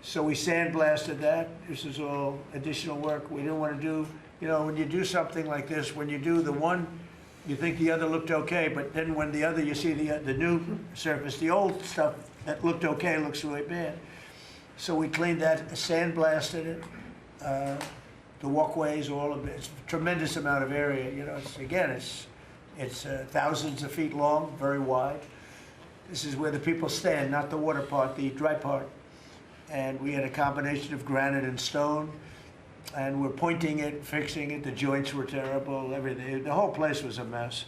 So we sandblasted that. This is all additional work. We didn't want to do, you know, when you do something like this, when you do the one You think the other looked okay, but then when the other, you see the new surface, the old stuff that looked okay looks really bad. So we cleaned that, sandblasted it, the walkways, all of it. It's a tremendous amount of area. You know, it's thousands of feet long, very wide. This is where the people stand, not the water part, the dry part. And we had a combination of granite and stone. And we're pointing it, fixing it. The joints were terrible, everything. The whole place was a mess.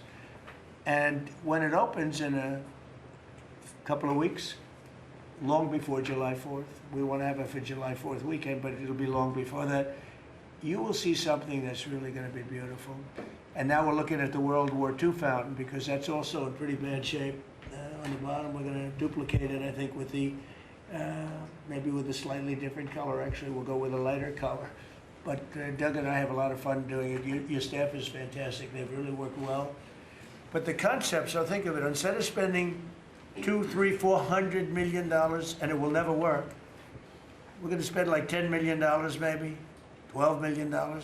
And when it opens in a couple of weeks, long before July 4th, we want to have it for July 4th weekend, but it'll be long before that, you will see something that's really going to be beautiful. And now we're looking at the World War II fountain, because that's also in pretty bad shape. On the bottom, we're going to duplicate it, I think, with the, maybe with a slightly different color. Actually, we'll go with a lighter color. But Doug and I have a lot of fun doing it. Your staff is fantastic. They've really worked well. But the concept, so think of it, instead of spending $200, $300, $400 million, and it will never work, we're going to spend like $10 million maybe, $12 million.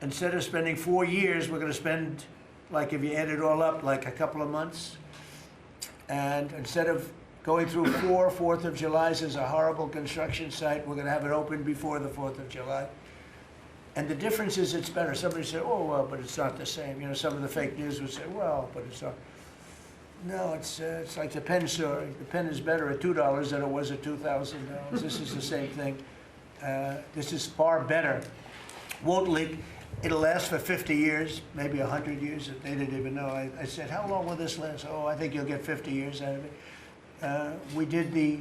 Instead of spending 4 years, we're going to spend, like if you add it all up, like a couple of months. And instead of going through 4 4th of Julys as a horrible construction site, we're going to have it open before the 4th of July. And the difference is it's better. Somebody said, oh, well, but it's not the same. You know, some of the fake news would say, well, but it's not. No, it's like the pen story. The pen is better at $2 than it was at $2,000. This is the same thing. This is far better. Won't leak. It'll last for 50 years, maybe 100 years. They didn't even know. I said, how long will this last? Oh, I think you'll get 50 years out of it. We did the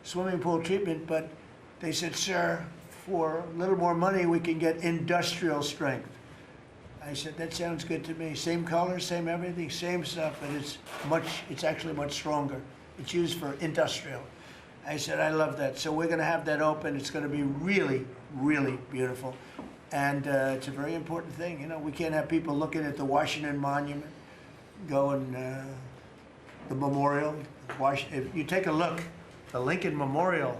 swimming pool treatment, but they said, sir, for a little more money, we can get industrial strength. I said, that sounds good to me. Same color, same everything, same stuff, but it's actually much stronger. It's used for industrial. I said, I love that. So we're going to have that open. It's going to be really, really beautiful. And it's a very important thing. You know, we can't have people looking at the Washington Monument, going, the memorial. If you take a look, the Lincoln Memorial,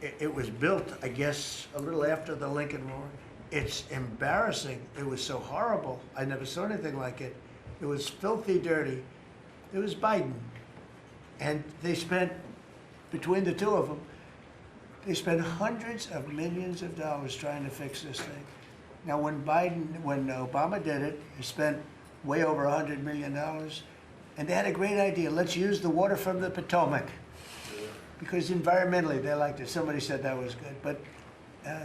it was built, I guess, a little after the Lincoln Memorial. It's embarrassing. It was so horrible. I never saw anything like it. It was filthy dirty. It was Biden. And they spent, between the two of them, they spent hundreds of millions of dollars trying to fix this thing. Now, when Obama did it, he spent way over $100 million. And they had a great idea. Let's use the water from the Potomac. Because environmentally, they liked it. Somebody said that was good. But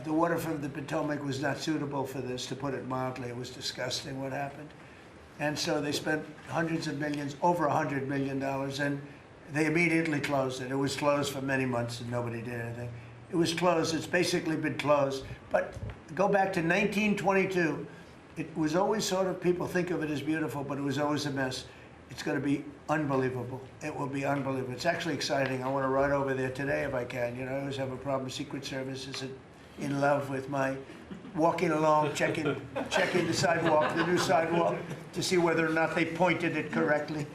the water from the Potomac was not suitable for this, to put it mildly. It was disgusting what happened. And so they spent hundreds of millions, over $100 million, and they immediately closed it. It was closed for many months and nobody did anything. It was closed. It's basically been closed. But go back to 1922. It was always sort of, people think of it as beautiful, but it was always a mess. It's going to be unbelievable. It will be unbelievable. It's actually exciting. I want to ride over there today if I can. You know, I always have a problem. Secret Service isn't in love with my walking along, checking the sidewalk, the new sidewalk, to see whether or not they pointed it correctly.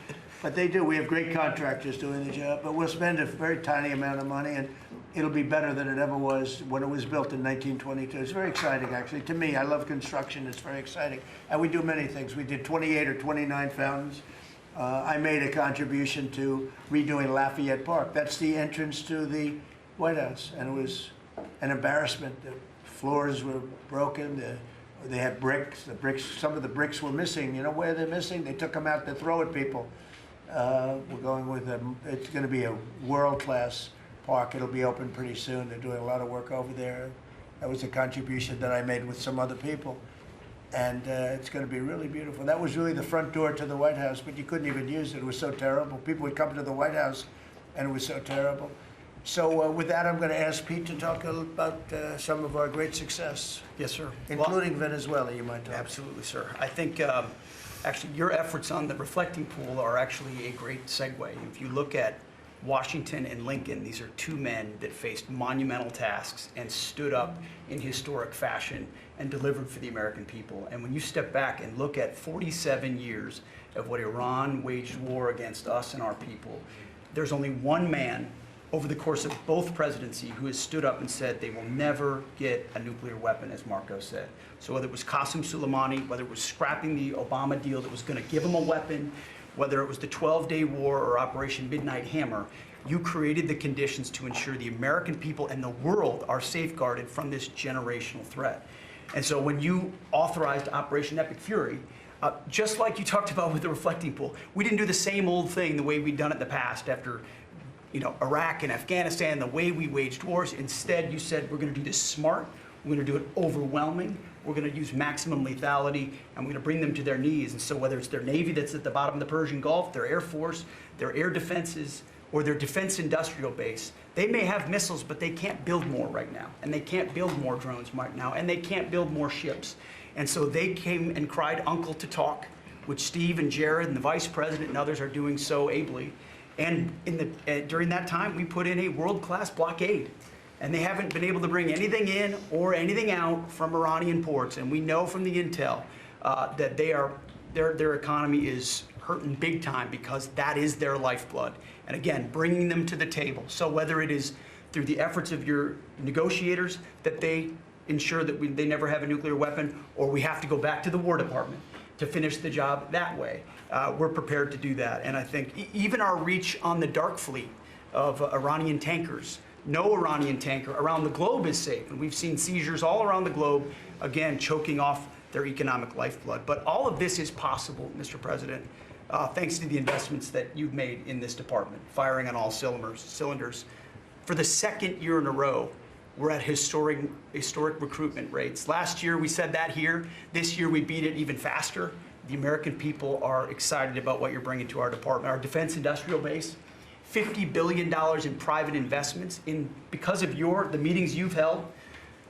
But they do. We have great contractors doing the job. But we'll spend a very tiny amount of money, and it'll be better than it ever was when it was built in 1922. It's very exciting, actually. To me, I love construction. It's very exciting. And we do many things. We did 28 or 29 fountains. I made a contribution to redoing Lafayette Park. That's the entrance to the White House. And it was an embarrassment. The floors were broken. They had bricks. Some of the bricks were missing. You know where they're missing? They took them out to throw at people. We're going with them. It's going to be a world-class park. It'll be open pretty soon. They're doing a lot of work over there. That was a contribution that I made with some other people. And it's going to be really beautiful. That was really the front door to the White House, but you couldn't even use it. It was so terrible. People would come to the White House, and it was so terrible. So with that, I'm going to ask Pete to talk a little about some of our great success. Yes, sir. Including Venezuela, you might talk. Absolutely, sir. I think actually your efforts on the reflecting pool are actually a great segue. If you look at Washington and Lincoln, these are two men that faced monumental tasks and stood up in historic fashion and delivered for the American people. And when you step back and look at 47 years of what Iran waged war against us and our people, there's only one man over the course of both presidency who has stood up and said they will never get a nuclear weapon, as Marco said. So whether it was Qasem Soleimani, whether it was scrapping the Obama deal that was going to give them a weapon, whether it was the 12-day war or Operation Midnight Hammer, you created the conditions to ensure the American people and the world are safeguarded from this generational threat. And so when you authorized Operation Epic Fury, just like you talked about with the reflecting pool, we didn't do the same old thing the way we'd done it in the past after Iraq and Afghanistan, the way we waged wars. Instead, you said we're going to do this smart, we're going to do it overwhelming, we're going to use maximum lethality, and we're going to bring them to their knees. And so whether it's their Navy that's at the bottom of the Persian Gulf, their Air Force, their air defenses, or their defense industrial base, they may have missiles, but they can't build more right now, and they can't build more drones right now, and they can't build more ships. And so they came and cried uncle to talk, which Steve and Jared and the vice president and others are doing so ably. And during that time, we put in a world-class blockade. And they haven't been able to bring anything in or anything out from Iranian ports. And we know from the intel that their economy is hurting big time because that is their lifeblood. And again, bringing them to the table. So whether it is through the efforts of your negotiators that they ensure that they never have a nuclear weapon, or we have to go back to the War Department to finish the job that way, we're prepared to do that. And I think even our reach on the dark fleet of Iranian tankers, no Iranian tanker around the globe is safe. And we've seen seizures all around the globe, again, choking off their economic lifeblood. But all of this is possible, Mr. President, thanks to the investments that you've made in this department, firing on all cylinders. For the second year in a row, we're at historic recruitment rates. Last year, we said that here. This year, we beat it even faster. The American people are excited about what you're bringing to our department. Our defense industrial base, $50 billion in private investments. Because of the meetings you've held,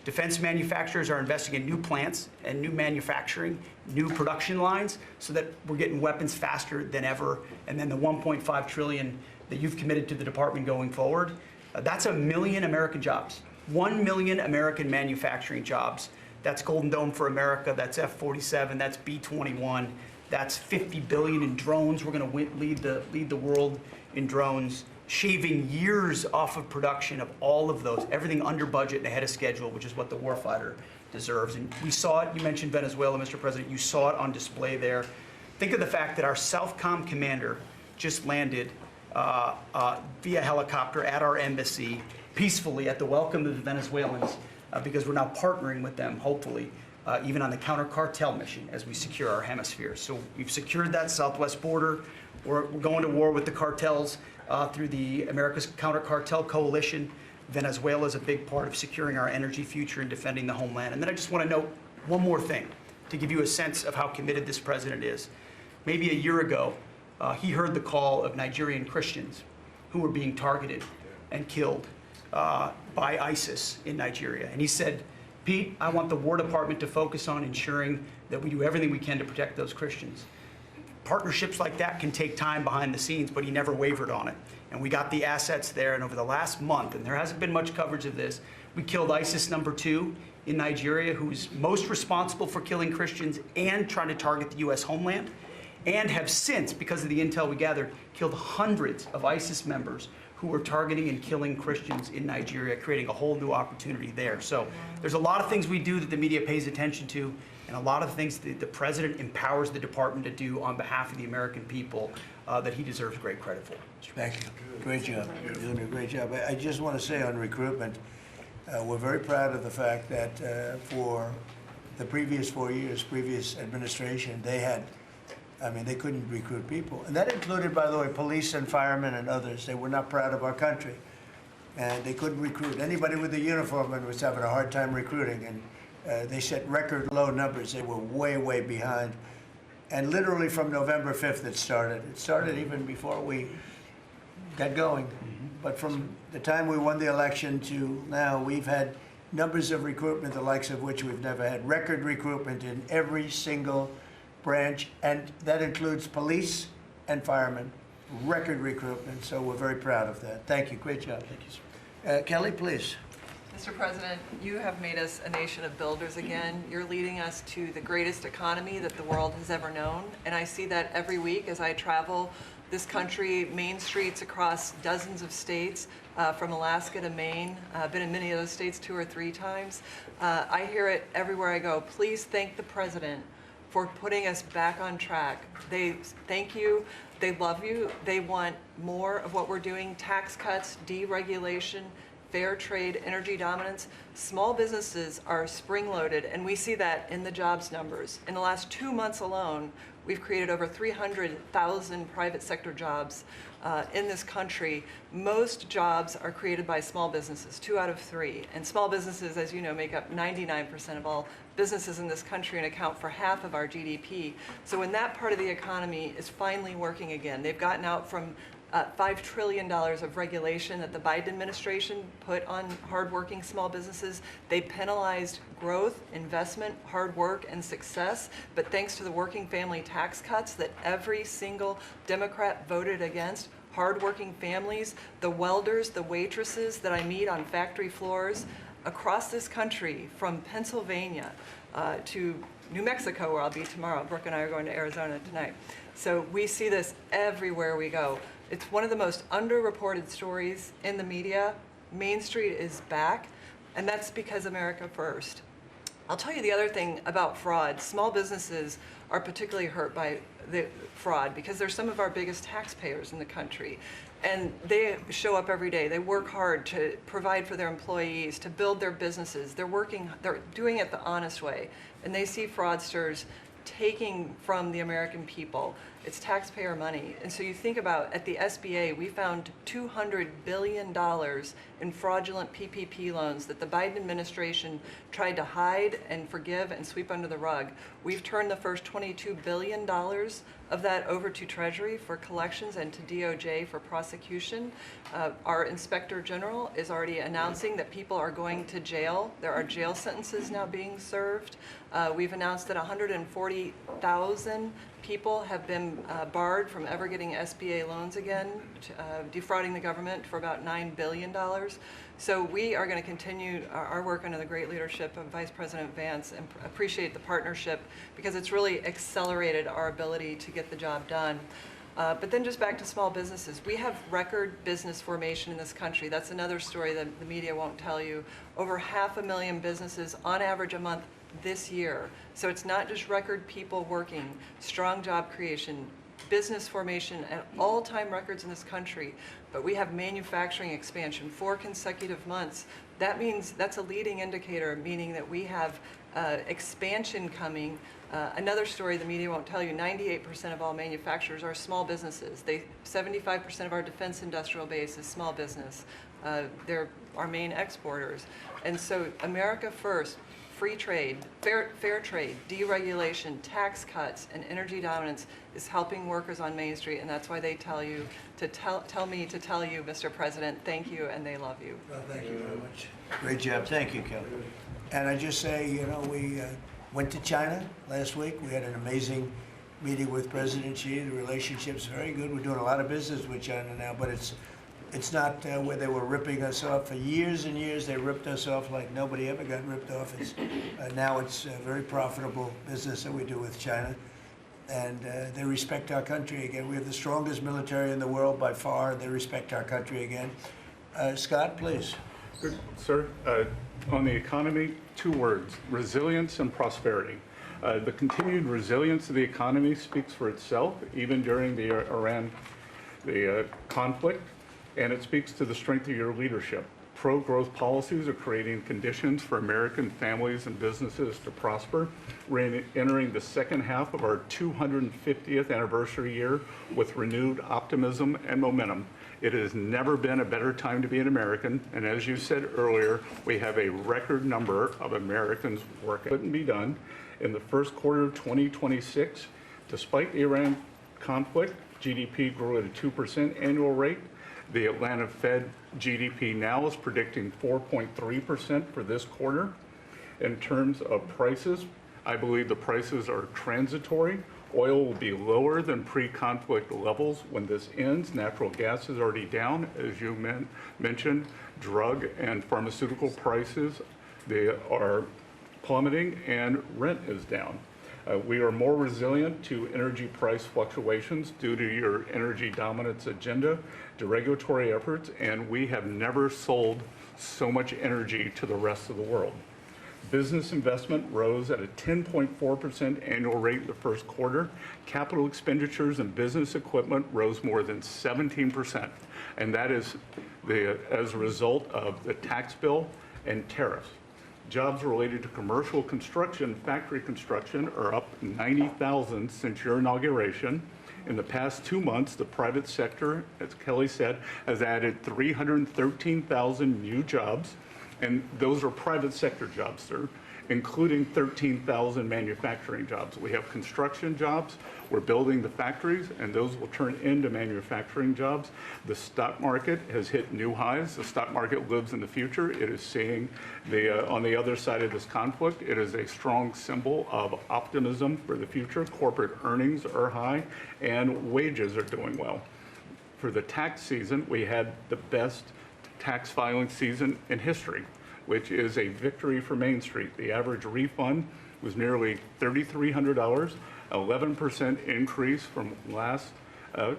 defense manufacturers are investing in new plants and new manufacturing, new production lines, so that we're getting weapons faster than ever. And then the $1.5 trillion that you've committed to the department going forward, that's 1 million American jobs. 1 million American manufacturing jobs. That's Golden Dome for America, that's F-47, that's B-21, that's $50 billion in drones. We're going to lead the world in drones, shaving years off of production of all of those, everything under budget and ahead of schedule, which is what the warfighter deserves. And we saw it, you mentioned Venezuela, Mr. President, you saw it on display there. Think of the fact that our Southcom commander just landed via helicopter at our embassy, peacefully at the welcome of the Venezuelans, because we're now partnering with them, hopefully, even on the counter-cartel mission as we secure our hemisphere. So we've secured that southwest border. We're going to war with the cartels through the America's Counter-Cartel Coalition. Venezuela is a big part of securing our energy future and defending the homeland. And then I just want to note one more thing to give you a sense of how committed this president is. Maybe a year ago, he heard the call of Nigerian Christians who were being targeted and killed by ISIS in Nigeria. And he said, Pete, I want the War Department to focus on ensuring that we do everything we can to protect those Christians. Partnerships like that can take time behind the scenes, but he never wavered on it. And we got the assets there, and over the last month, and there hasn't been much coverage of this, we killed ISIS #2 in Nigeria, who's most responsible for killing Christians and trying to target the U.S. homeland, and have since, because of the intel we gathered, killed hundreds of ISIS members who were targeting and killing Christians in Nigeria, creating a whole new opportunity there. So there's a lot of things we do that the media pays attention to, and a lot of things that the president empowers the department to do on behalf of the American people that he deserves great credit for. Thank you. Great job. You're doing a great job. I just want to say on recruitment, we're very proud of the fact that for the previous 4 years, previous administration, they couldn't recruit people. And that included, by the way, police and firemen and others. They were not proud of our country. And they couldn't recruit. Anybody with a uniform was having a hard time recruiting. And they set record low numbers. They were way, way behind. And literally from November 5th it started. It started even before we got going. But from the time we won the election to now, we've had numbers of recruitment, the likes of which we've never had. Record recruitment in every single branch, and that includes police and firemen. Record recruitment, so we're very proud of that. Thank you. Great job. Thank you, sir. Kelly, please. Mr. President, you have made us a nation of builders again. You're leading us to the greatest economy that the world has ever known. And I see that every week as I travel this country, main streets across dozens of states, from Alaska to Maine. I've been in many of those states 2 or 3 times. I hear it everywhere I go. Please thank the President for putting us back on track. They thank you. They love you. They want more of what we're doing: tax cuts, deregulation, fair trade, energy dominance. Small businesses are spring-loaded, and we see that in the jobs numbers. In the last 2 months alone, we've created over 300,000 private sector jobs in this country. Most jobs are created by small businesses, 2 out of 3. And small businesses, as you know, make up 99% of all businesses in this country and account for half of our GDP. So when that part of the economy is finally working again, they've gotten out from $5 trillion of regulation that the Biden administration put on hardworking small businesses. They penalized growth, investment, hard work, and success. But thanks to the working family tax cuts that every single Democrat voted against, hardworking families, the welders, the waitresses that I meet on factory floors across this country, from Pennsylvania to New Mexico, where I'll be tomorrow. Brooke and I are going to Arizona tonight. So we see this everywhere we go. It's one of the most underreported stories in the media. Main Street is back, and that's because America first. I'll tell you the other thing about fraud. Small businesses are particularly hurt by the fraud because they're some of our biggest taxpayers in the country. And they show up every day. They work hard to provide for their employees, to build their businesses. They're doing it the honest way. And they see fraudsters taking from the American people. It's taxpayer money. And so you think about, at the SBA, we found $200 billion in fraudulent PPP loans that the Biden administration tried to hide and forgive and sweep under the rug. We've turned the first $22 billion of that over to Treasury for collections and to DOJ for prosecution. Our Inspector General is already announcing that people are going to jail. There are jail sentences now being served. We've announced that 140,000 people have been barred from ever getting SBA loans again, defrauding the government for about $9 billion. So we are going to continue our work under the great leadership of Vice President Vance and appreciate the partnership because it's really accelerated our ability to get the job done. But then just back to small businesses. We have record business formation in this country. That's another story that the media won't tell you. Over 500,000 businesses on average a month this year. So it's not just record people working, strong job creation, business formation at all-time records in this country, but we have manufacturing expansion 4 consecutive months. That means that's a leading indicator, meaning that we have expansion coming. Another story the media won't tell you, 98% of all manufacturers are small businesses. 75% of our defense industrial base is small business. They're our main exporters. And so America first, free trade, fair trade, deregulation, tax cuts, and energy dominance is helping workers on Main Street, and that's why they tell you to tell me to tell you, Mr. President, thank you, and they love you. Well, thank you very much. Great job. Thank you, Kelly. And I just say, you know, we went to China last week. We had an amazing meeting with President Xi. The relationship's very good. We're doing a lot of business with China now, but it's not where they were ripping us off. For years and years, they ripped us off like nobody ever got ripped off. Now it's a very profitable business that we do with China. And they respect our country again. We have the strongest military in the world by far. They respect our country again. Scott, please. Good, sir. On the economy, 2 words: resilience and prosperity. The continued resilience of the economy speaks for itself, even during the Iran conflict, and it speaks to the strength of your leadership. Pro-growth policies are creating conditions for American families and businesses to prosper. We're entering the second half of our 250th anniversary year with renewed optimism and momentum. It has never been a better time to be an American, and as you said earlier, we have a record number of Americans working. Couldn't be done. In the first quarter of 2026, despite the Iran conflict, GDP grew at a 2% annual rate. The Atlanta Fed GDP now is predicting 4.3% for this quarter. In terms of prices, I believe the prices are transitory. Oil will be lower than pre-conflict levels when this ends. Natural gas is already down, as you mentioned. Drug and pharmaceutical prices, they are plummeting, and rent is down. We are more resilient to energy price fluctuations due to your energy dominance agenda, to regulatory efforts, and we have never sold so much energy to the rest of the world. Business investment rose at a 10.4% annual rate in the first quarter. Capital expenditures and business equipment rose more than 17%, and that is as a result of the tax bill and tariffs. Jobs related to commercial construction, factory construction, are up 90,000 since your inauguration. In the past 2 months, the private sector, as Kelly said, has added 313,000 new jobs, and those are private sector jobs, sir, including 13,000 manufacturing jobs. We have construction jobs, we're building the factories, and those will turn into manufacturing jobs. The stock market has hit new highs. The stock market lives in the future. It is seeing on the other side of this conflict, it is a strong symbol of optimism for the future. Corporate earnings are high, and wages are doing well. For the tax season, we had the best tax filing season in history, which is a victory for Main Street. The average refund was nearly $3,300, 11% increase from last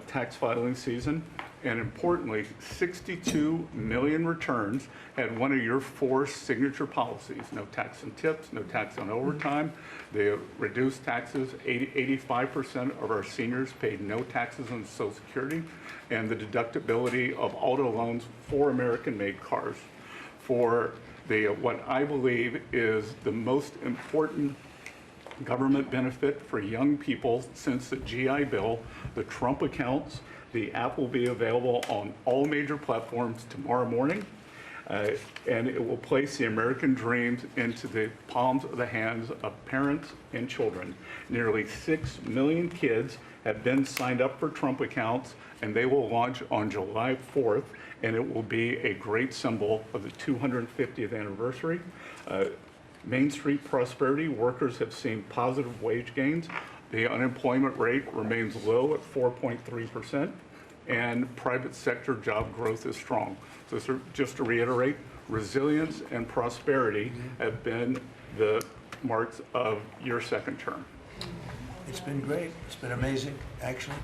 tax filing season. And importantly, 62 million returns had one of your 4 signature policies: no tax on tips, no tax on overtime. They reduced taxes. 85% of our seniors paid no taxes on Social Security, and the deductibility of auto loans for American-made cars. For what I believe is the most important government benefit for young people since the GI Bill, the Trump accounts. The app will be available on all major platforms tomorrow morning, and it will place the American dreams into the palms of the hands of parents and children. Nearly 6 million kids have been signed up for Trump accounts, and they will launch on July 4th, and it will be a great symbol of the 250th anniversary. Main Street prosperity, workers have seen positive wage gains. The unemployment rate remains low at 4.3%, and private sector job growth is strong. So just to reiterate, resilience and prosperity have been the marks of your second term. It's been great. It's been amazing, actually.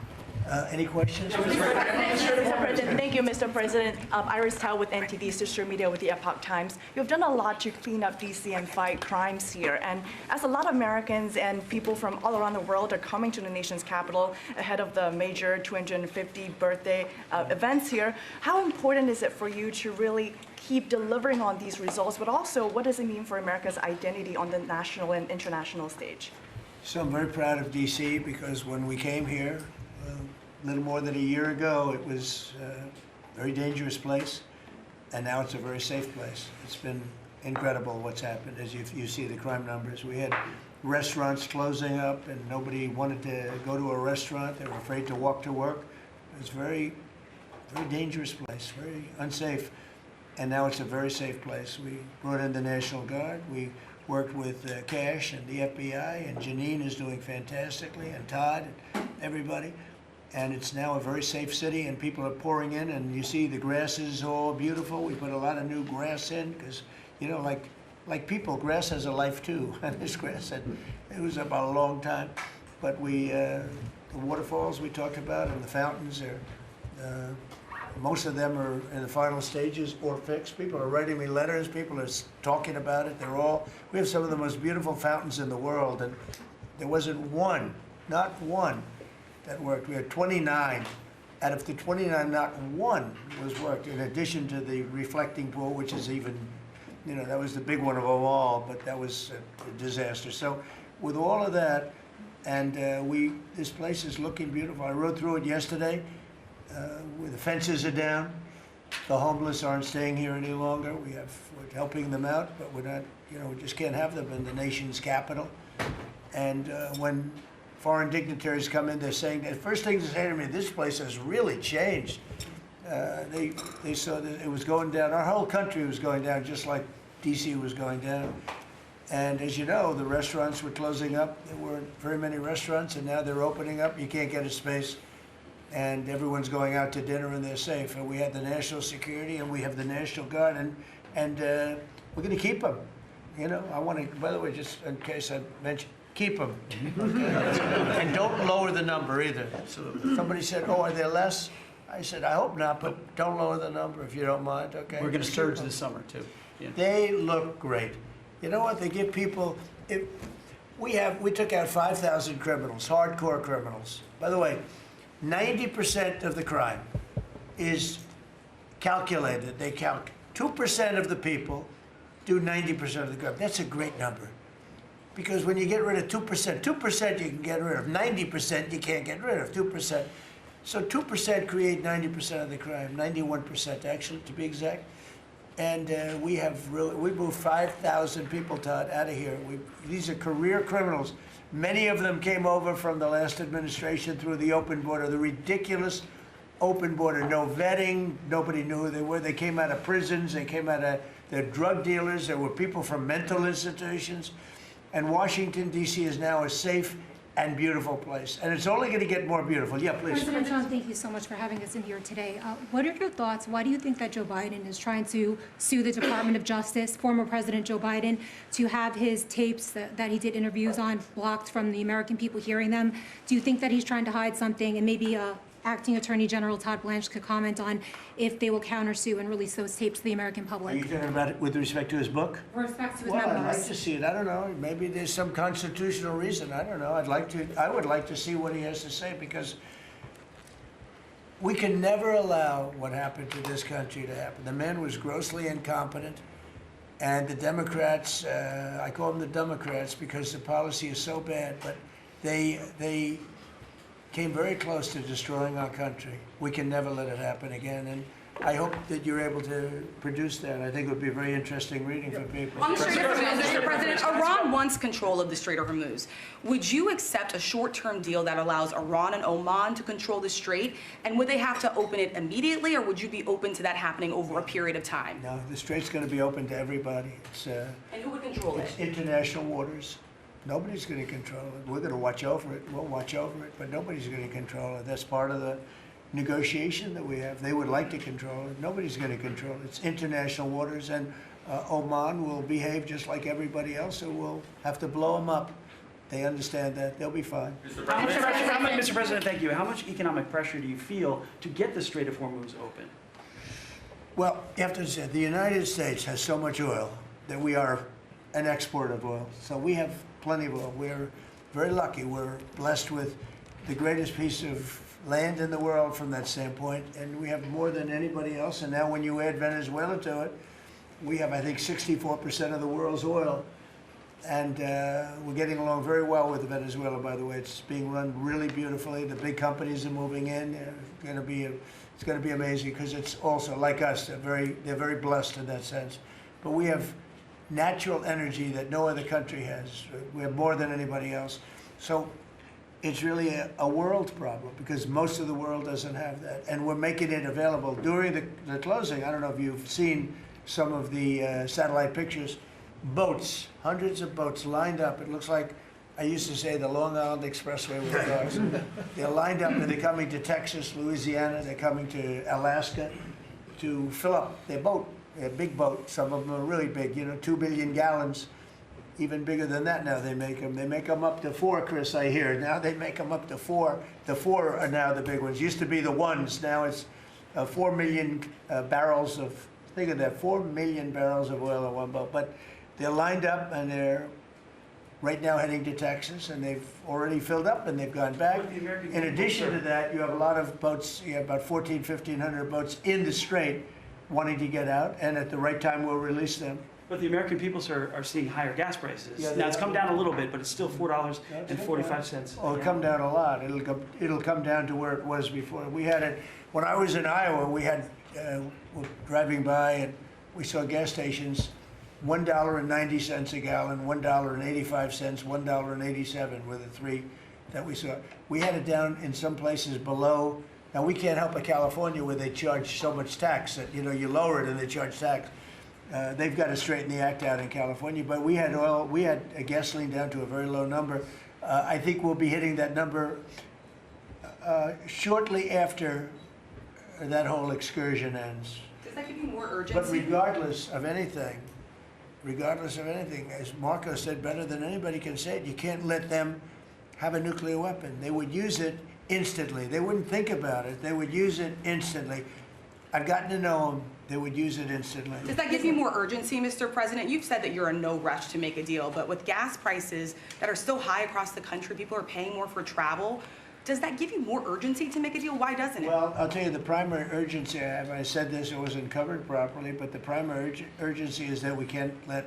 Any questions? Mr. President, thank you, Mr. President. Iris Tao with NTD Sister Media with the Epoch Times. You've done a lot to clean up DC and fight crimes here. And as a lot of Americans and people from all around the world are coming to the nation's capital ahead of the major 250th birthday events here, how important is it for you to really keep delivering on these results, but also what does it mean for America's identity on the national and international stage? So I'm very proud of DC because when we came here, a little more than a year ago, it was a very dangerous place, and now it's a very safe place. It's been incredible what's happened. As you see the crime numbers, we had restaurants closing up, and nobody wanted to go to a restaurant. They were afraid to walk to work. It was a very, very dangerous place, very unsafe, and now it's a very safe place. We brought in the National Guard. We worked with Cash and the FBI, and Janine is doing fantastically, and Todd, and everybody. And it's now a very safe city, and people are pouring in, and you see the grass is all beautiful. We put a lot of new grass in because, you know, like people, grass has a life too. And this grass, it was about a long time. But the waterfalls we talked about and the fountains, most of them are in the final stages or fixed. People are writing me letters. People are talking about it. We have some of the most beautiful fountains in the world, and there wasn't one, not one, that worked. We had 29. Out of the 29, not one was worked, in addition to the reflecting pool, which is even, you know, that was the big one of them all, but that was a disaster. So with all of that, and this place is looking beautiful. I rode through it yesterday, where the fences are down. The homeless aren't staying here any longer. We're helping them out, but we're not, you know, we just can't have them in the nation's capital. And when foreign dignitaries come in, they're saying, the first thing they say to me, this place has really changed. They saw that it was going down. Our whole country was going down, just like DC was going down. And as you know, the restaurants were closing up. There weren't very many restaurants, and now they're opening up. You can't get a space, and everyone's going out to dinner, and they're safe. And we have the national security, and we have the National Guard, and we're going to keep them. You know, I want to, by the way, just in case I mentioned, keep them. And don't lower the number either. Absolutely. Somebody said, oh, are there less? I said, I hope not, but don't lower the number if you don't mind, okay? We're going to surge this summer, too. Yeah. They look great. You know what? They give people. We took out 5,000 criminals, hardcore criminals. By the way, 90% of the crime is calculated. They count 2% of the people do 90% of the crime. That's a great number, because when you get rid of 2% you can get rid of. 90% you can't get rid of. 2%. So 2% create 90% of the crime. 91% actually, to be exact. And we moved 5,000 people, Todd, out of here. These are career criminals. Many of them came over from the last administration through the open border, the ridiculous open border, no vetting, nobody knew who they were. They came out of prisons, they came out of, they're drug dealers, there were people from mental institutions. And Washington, D.C. is now a safe and beautiful place. And it's only going to get more beautiful. Yeah, please. President Trump, thank you so much for having us in here today. What are your thoughts? Why do you think that Joe Biden is trying to sue the Department of Justice, former President Joe Biden, to have his tapes that he did interviews on blocked from the American people hearing them? Do you think that he's trying to hide something? And maybe Acting Attorney General Todd Blanche could comment on if they will countersue and release those tapes to the American Are public. you talking about it with respect to his book? With respect to his Well, I'd memoirs. like to see it. I don't know. Maybe there's some constitutional reason. I don't know. I would like to see what he has to say, because we can never allow what happened to this country to happen. The man was grossly incompetent, and the Democrats, I call them the Democrats because the policy is so bad, but they came very close to destroying our country. We can never let it happen again, and I hope that you're able to produce that. I think it would be a very interesting reading for people. On the Strait of Hormuz, Mr. President, Iran wants control of the Strait of Hormuz. Would you accept a short-term deal that allows Iran and Oman to control the strait? And would they have to open it immediately, or would you be open to that happening over a period of time? No, the strait's going to be open to everybody. And who would control it? It's international waters. Nobody's going to control it. We're going to watch over it. We'll watch over it, but nobody's going to control it. That's part of the negotiation that we have. They would like to control it. Nobody's going to control it. It's international waters, and Oman will behave just like everybody else, so we'll have to blow them up. They understand that. They'll be fine. Mr. President, thank you. How much economic pressure do you feel to get the Strait of Hormuz open? Well, you have to understand, the United States has so much oil that we are an exporter of oil. So we have plenty of oil. We're very lucky. We're blessed with the greatest piece of land in the world from that standpoint, and we have more than anybody else. And now when you add Venezuela to it, we have, I think, 64% of the world's oil. And we're getting along very well with Venezuela, by the way. It's being run really beautifully. The big companies are moving in. It's going to be amazing, because it's also, like us, they're very blessed in that sense. But we have natural energy that no other country has. We have more than anybody else. So it's really a world problem, because most of the world doesn't have that. And we're making it available. During the closing, I don't know if you've seen some of the satellite pictures, boats, hundreds of boats lined up. It looks like, I used to say, the Long Island Expressway with cars. They're lined up, and they're coming to Texas, Louisiana, they're coming to Alaska to fill up their boat. They're big boats. Some of them are really big, 2 billion gallons. Even bigger than that now they make them. They make them up to 4, Chris, I hear. Now they make them up to 4. The 4 are now the big ones. Used to be the 1s. Now it's 4 million barrels of, think of that, 4 million barrels of oil in one boat. But they're lined up, and they're right now heading to Texas, and they've already filled up, and they've gone back. In addition to that, you have a lot of boats. You have about 1,500 boats in the strait wanting to get out, and at the right time we'll release them. But the American people, sir, are seeing higher gas prices. Yeah, now, it's come down a little bit, but it's still $4.45. Oh, it'll come down a lot. It'll come down to where it was before. We had it, when I was in Iowa, we had, we're driving by, and we saw gas stations, $1.90 a gallon, $1.85, $1.87 were the 3 that we saw. We had it down in some places below. Now, we can't help but California, where they charge so much tax that, you lower it and they charge tax. They've got to straighten the act out in California, but we had oil, we had gasoline down to a very low number. I think we'll be hitting that number shortly after that whole excursion ends. Does that give you more But urgency? regardless of anything, as Marco said better than anybody can say it, you can't let them have a nuclear weapon. They would use it instantly. They wouldn't think about it. They would use it instantly. I've gotten to know them. They would use it instantly. Does that give you more urgency, Mr. President? You've said that you're in no rush to make a deal, but with gas prices that are so high across the country, people are paying more for travel. Does that give you more urgency to make a deal? Why doesn't it? Well, I'll tell you the primary urgency I have. I said this, it wasn't covered properly, but the primary urgency is that we can't let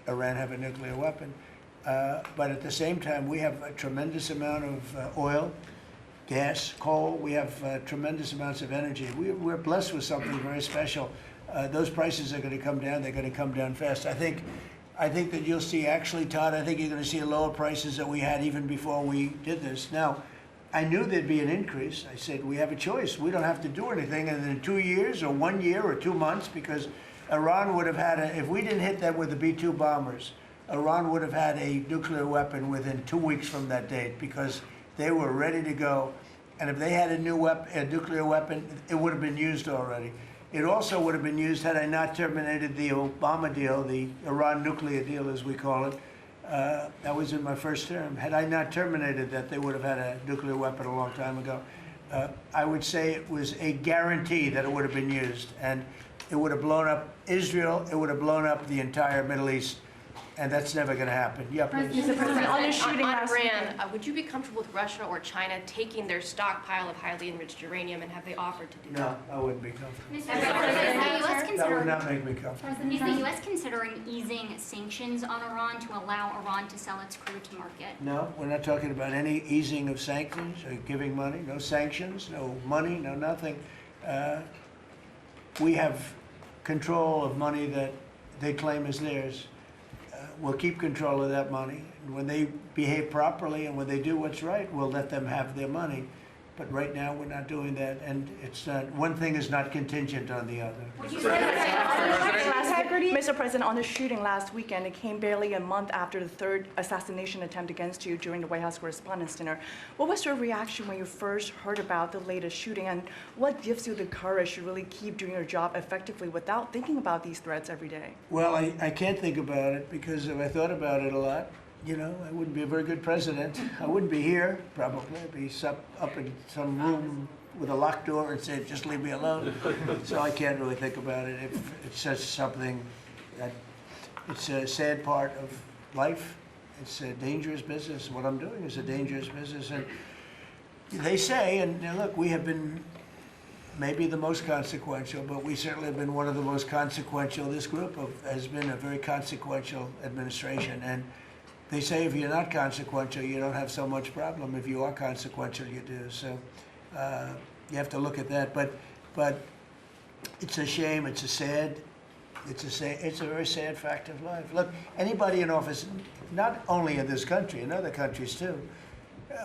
Iran have a nuclear weapon. But at the same time, we have a tremendous amount of oil, gas, coal. We have tremendous amounts of energy. We're blessed with something very special. Those prices are going to come down. They're going to come down fast. I think that you'll see, actually, Todd, I think you're going to see lower prices that we had even before we did this. Now, I knew there'd be an increase. I said, we have a choice. We don't have to do anything. And in 2 years or 1 year or 2 months, because Iran would have had if we didn't hit them with the B-2 bombers, Iran would have had a nuclear weapon within 2 weeks from that date, because they were ready to go. And if they had a nuclear weapon, it would have been used already. It also would have been used had I not terminated the Obama deal, the Iran nuclear deal, as we call it. That was in my first term. Had I not terminated that, they would have had a nuclear weapon a long time ago. I would say it was a guarantee that it would have been used, and it would have blown up Israel, it would have blown up the entire Middle East, and that's never going to happen. Yeah, please. Mr. President, on the shooting on last Iran, weekend. would you be comfortable with Russia or China taking their stockpile of highly enriched uranium, and have they offered to do that? No, I wouldn't be comfortable. Mr. President, is the U.S. That would considering, not make me comfortable. is the U.S. considering easing sanctions on Iran to allow Iran to sell its crude to market? No, we're not talking about any easing of sanctions or giving money. No sanctions, no money, no nothing. We have control of money that they claim is theirs. We'll keep control of that money. And when they behave properly and when they do what's right, we'll let them have their money. But right now, we're not doing that, and it's not, one thing is not contingent on the other. Mr. President, on the shooting last weekend, it came barely a month after the third assassination attempt against you during the White House Correspondents' Dinner. What was your reaction when you first heard about the latest shooting, and what gives you the courage to really keep doing your job effectively without thinking about these threats every day? Well, I can't think about it, because if I thought about it a lot, you know, I wouldn't be a very good president. I wouldn't be here, probably. I'd be up in some room with a locked door and say, just leave me alone. So I can't really think about it. If it's just something that, it's a sad part of life. It's a dangerous business. What I'm doing is a dangerous business. And they say, and look, we have been maybe the most consequential, but we certainly have been one of the most consequential. This group has been a very consequential administration. And they say if you're not consequential, you don't have so much problem. If you are consequential, you do. So you have to look at that. But it's a shame. It's a very sad fact of life. Look, anybody in office, not only in this country, in other countries too,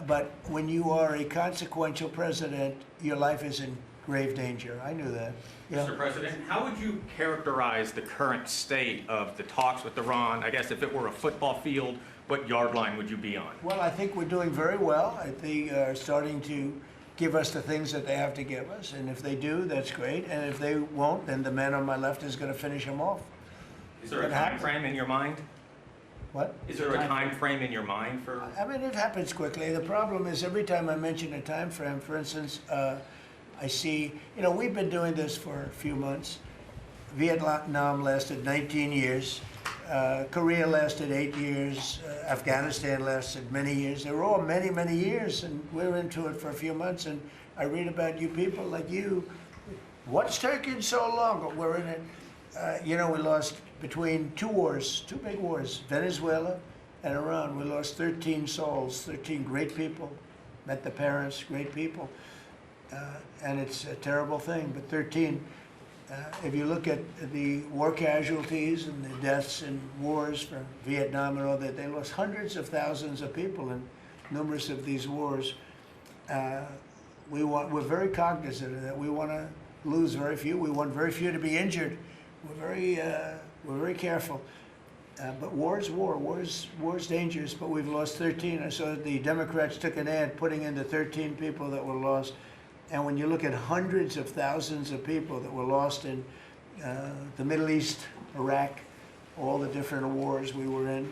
but when you are a consequential president, your life is in grave danger. I knew that. Yeah. Mr. President, how would you characterize the current state of the talks with Iran? I guess if it were a football field, what yard line would you be on? Well, I think we're doing very well. I think are starting to give us the things that they have to give us. And if they do, that's great. And if they won't, then the man on my left is going to finish them off. Is there a time frame in your mind? What? Is there a time frame in your mind for? I mean, it happens quickly. The problem is every time I mention a time frame, for instance, I see, you know, we've been doing this for a few months. Vietnam lasted 19 years. Korea lasted 8 years. Afghanistan lasted many years. They were all many, many years, and we're into it for a few months. And I read about you people like you. What's taking so long? But we're in it. You know, we lost between two wars, two big wars, Venezuela and Iran. We lost 13 souls, 13 great people. Met the parents, great people. And it's a terrible thing, but 13. If you look at the war casualties and the deaths in wars from Vietnam and all that, they lost hundreds of thousands of people in numerous of these wars. We're very cognizant of that. We want to lose very few. We want very few to be injured. we're very careful. But war's war. War's dangerous, but we've lost 13. I saw the Democrats took an ad putting in the 13 people that were lost. And when you look at hundreds of thousands of people that were lost in the Middle East, Iraq, all the different wars we were in,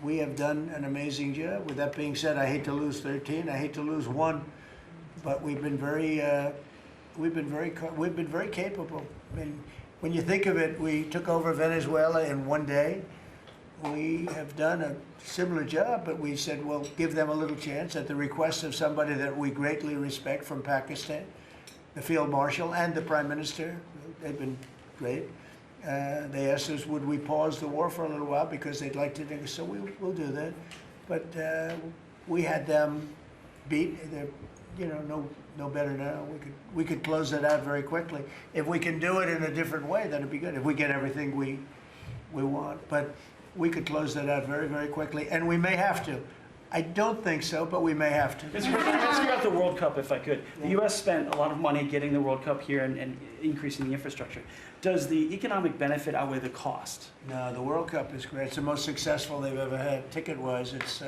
we have done an amazing job. With that being said, I hate to lose 13. I hate to lose one, but we've been very capable. I mean, when you think of it, we took over Venezuela in one day. We have done a similar job, but we said, well, give them a little chance at the request of somebody that we greatly respect from Pakistan, the Field Marshal and the Prime Minister. They've been great. They asked us, would we pause the war for a little while because they'd like to do it. So we'll do that. But we had them beat. They're, no better now. We could close that out very quickly. If we can do it in a different way, that'd be good. If we get everything we want, but we could close that out very, very quickly, and we may have to. I don't think so, but we may have to. Mr. President, let's talk about the World Cup, if I could. The U.S. spent a lot of money getting the World Cup here and increasing the infrastructure. Does the economic benefit outweigh the cost? No, the World Cup is great. It's the most successful they've ever had, ticket-wise. It's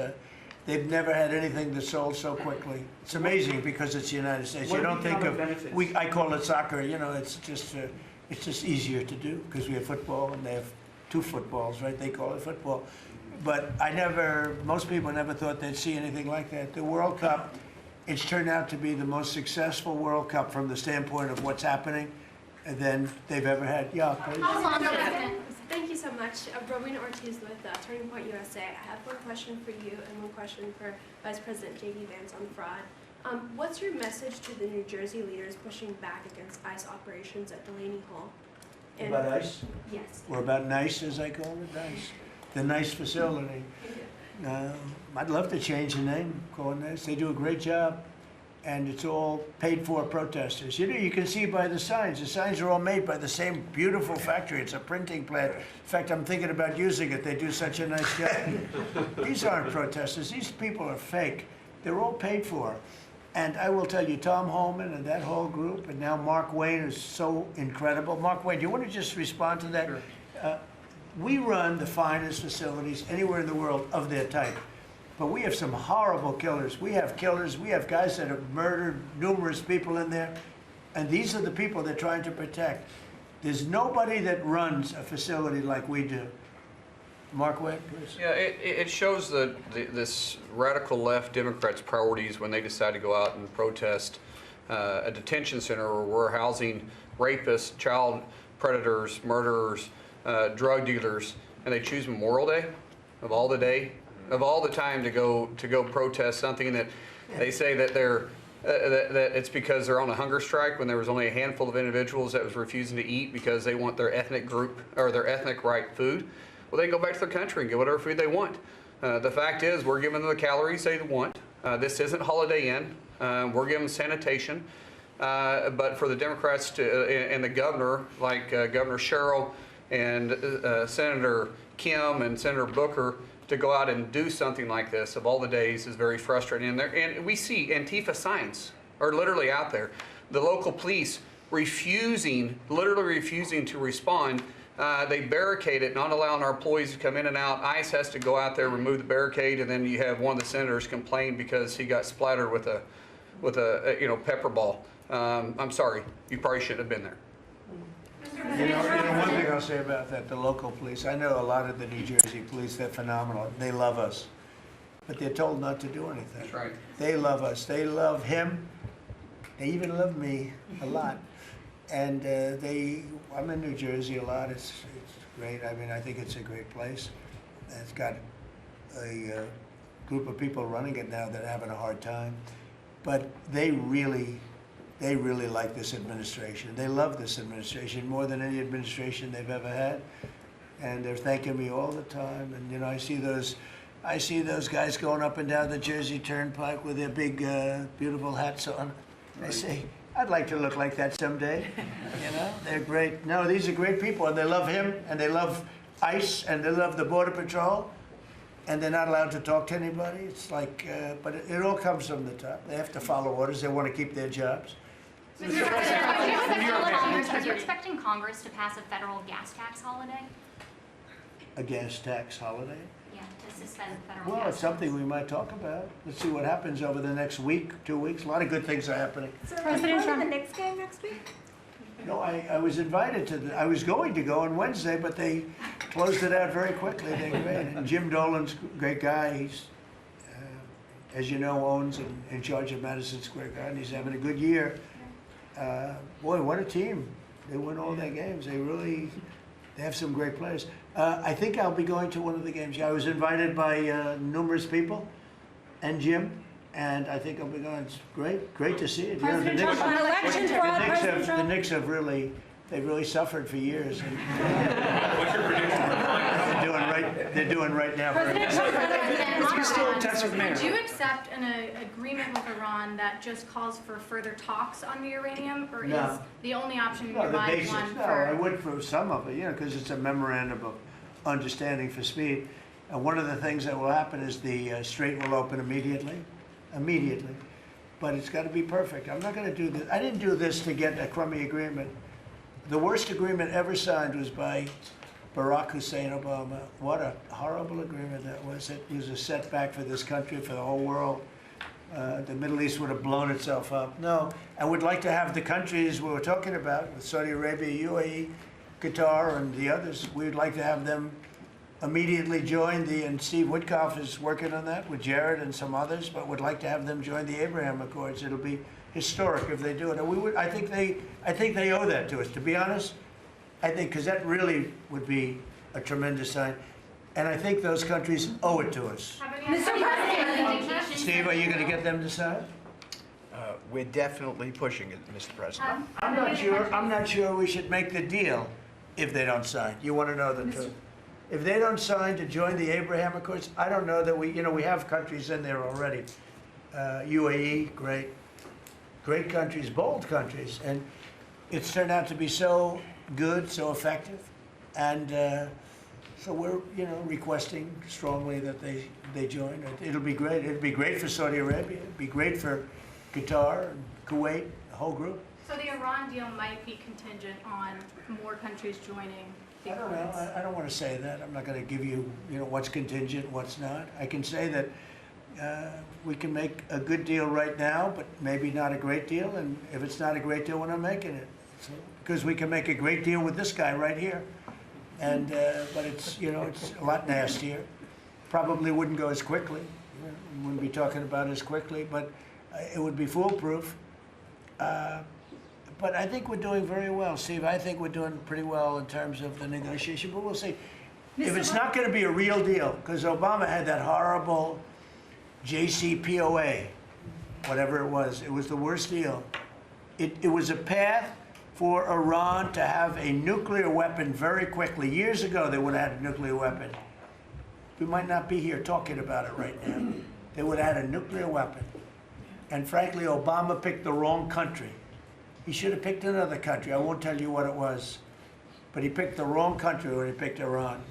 they've never had anything that sold so quickly. It's amazing because it's the United States. What you are don't the think of economic I call it soccer. It's just easier to do because we have football and they have two footballs, right? They call it football. But most people never thought they'd see anything like that. The World Cup, it's turned out to be the most successful World Cup from the standpoint of what's happening than they've ever had. Yeah, please. Thank you so much. Rowena Ortiz with Turning Point USA. I have one question for you and one question for Vice President JD. Vance on fraud. What's your message to the New Jersey leaders pushing back against ICE operations at Delaney Hall? About ICE? Yes. Or about NICE, as I call it, NICE. The NICE facility. I'd love to change the name, call it NICE. They do a great job, and it's all paid for protesters. You can see by the signs. The signs are all made by the same beautiful factory. It's a printing plant. In fact, I'm thinking about using it. They do such a nice job. These aren't protesters. These people are fake. They're all paid for. And I will tell you, Tom Holman and that whole group, and now Mark Wayne is so incredible. Mark Wayne, do you want to just respond to that? Sure. We run the finest facilities anywhere in the world of their type. But we have some horrible killers. We have killers. We have guys that have murdered numerous people in there. And these are the people they're trying to protect. There's nobody that runs a facility like we do. Mark Wayne, please. Yeah, it shows this radical left Democrats' priorities when they decide to go out and protest a detention center where we're housing rapists, child predators, murderers, drug dealers, and they choose Memorial Day of all the time to go protest something that they say that that it's because they're on a hunger strike when there was only a handful of individuals that was refusing to eat because they want their ethnic group or their ethnic right food. Well, they can go back to their country and get whatever food they want. The fact is, we're giving them the calories they want. This isn't Holiday Inn. We're giving them sanitation. But for the Democrats and the governor, like Governor Sherrill and Senator Kim and Senator Booker, to go out and do something like this of all the days is very frustrating. And we see Antifa signs are literally out there. The local police literally refusing to respond. They barricade it, not allowing our employees to come in and out. ICE has to go out there, remove the barricade, and then you have one of the senators complain because he got splattered with a pepper ball. I'm sorry, you probably shouldn't have been there. One thing I'll say about that, the local police, I know a lot of the New Jersey police, they're phenomenal. They love us, but they're told not to do anything. That's right. They love us. They love him. They even love me a lot. And I'm in New Jersey a lot. It's great. I mean, I think it's a great place. It's got a group of people running it now that are having a hard time. But they really like this administration. They love this administration more than any administration they've ever had. And they're thanking me all the time. And I see those guys going up and down the Jersey Turnpike with their big, beautiful hats on. I say, I'd like to look like that someday. They're great. No, these are great people, and they love him, and they love ICE, and they love the Border Patrol, and they're not allowed to talk to anybody. It's like, but it all comes from the top. They have to follow orders. They want to keep their jobs. Mr. President, are you expecting Congress to pass a federal gas tax holiday? A gas tax holiday? Yeah, to suspend federal Well, gas it's something we might talk about. Let's see what happens over the next week, 2 weeks. A lot of good things are happening. So President Trump, the Knicks game next week? No, I was invited to I was going to go on Wednesday, but they closed it out very quickly. They're great. And Jim Dolan's a great guy. He's, as you know, owns and in charge of Madison Square Garden. He's having a good year. Boy, what a team. They win all their games. They have some great players. I think I'll be going to one of the games. Yeah, I was invited by numerous people and Jim. And I think I'll be going. It's great to see it. President Trump, on election fraud, President Trump. The Knicks have really suffered for years. And What's your prediction? they're doing right now. President Trump, Would you accept an agreement with Iran that just calls for further talks on the uranium, or No. is the only option in No, your the mind basics. one No, for? I would for some of it, because it's a memorandum of understanding for speed. And one of the things that will happen is the strait will open immediately. But it's got to be perfect. I'm not going to do this. I didn't do this to get a crummy agreement. The worst agreement ever signed was by Barack Hussein Obama. What a horrible agreement that was. It was a setback for this country, for the whole world. The Middle East would have blown itself up. No, I would like to have the countries we were talking about, with Saudi Arabia, UAE, Qatar, and the others, we'd like to have them immediately join and Steve Witkoff is working on that with Jared and some others, but would like to have them join the Abraham Accords. It'll be historic if they do it. And I think they owe that to us, to be honest. I think, because that really would be a tremendous sign. And I think those countries owe it to us. Mr. President, Steve, are you going to get them to sign? We're definitely pushing it, Mr. President. I'm not sure we should make the deal if they don't sign. You want to know the truth? If they don't sign to join the Abraham Accords, I don't know that we have countries in there already. UAE, great countries, bold countries, and it's turned out to be so good, so effective, and so we're requesting strongly that they join. It'll be great. It'll be great for Saudi Arabia. It'll be great for Qatar and Kuwait, the whole group. so the Iran deal might be contingent on more countries joining the I don't know. Accords. I don't want to say that. I'm not going to give you, what's contingent, what's not. I can say that we can make a good deal right now, but maybe not a great deal. And if it's not a great deal, we're not making it. So, because we can make a great deal with this guy right here. And but it's it's a lot nastier. Probably wouldn't go as quickly. We wouldn't be talking about it as quickly, but it would be foolproof. But I think we're doing very well, Steve. I think we're doing pretty well in terms of the negotiation, but we'll see. If it's not going to be a real deal, because Obama had that horrible JCPOA, whatever it was the worst deal. It was a path for Iran to have a nuclear weapon very quickly. Years ago, they would have had a nuclear weapon. We might not be here talking about it right now. They would have had a nuclear weapon. And frankly, Obama picked the wrong country. He should have picked another country. I won't tell you what it was. But he picked the wrong country when he picked Iran.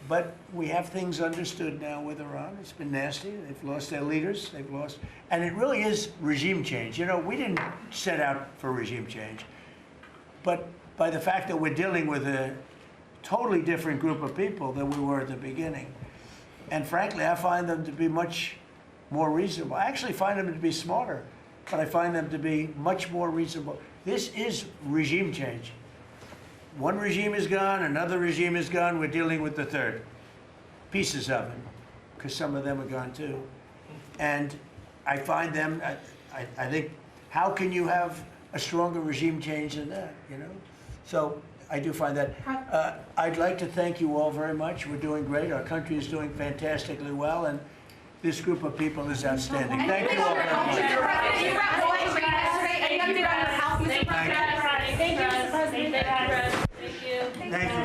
But we have things understood now with Iran. It's been nasty. They've lost their leaders. They've lost. And it really is regime change. We didn't set out for regime change. But by the fact that we're dealing with a totally different group of people than we were at the beginning. And frankly, I find them to be much more reasonable. I actually find them to be smarter, but I find them to be much more reasonable. This is regime change. One regime is gone, another regime is gone, we're dealing with the third. Pieces of it, because some of them are gone too. And I find them, I think, how can you have a stronger regime change than that, So I do find that. I'd like to thank you all very much. We're doing great. Our country is doing fantastically well, and this group of people is outstanding. Thank you all very much. Thank you.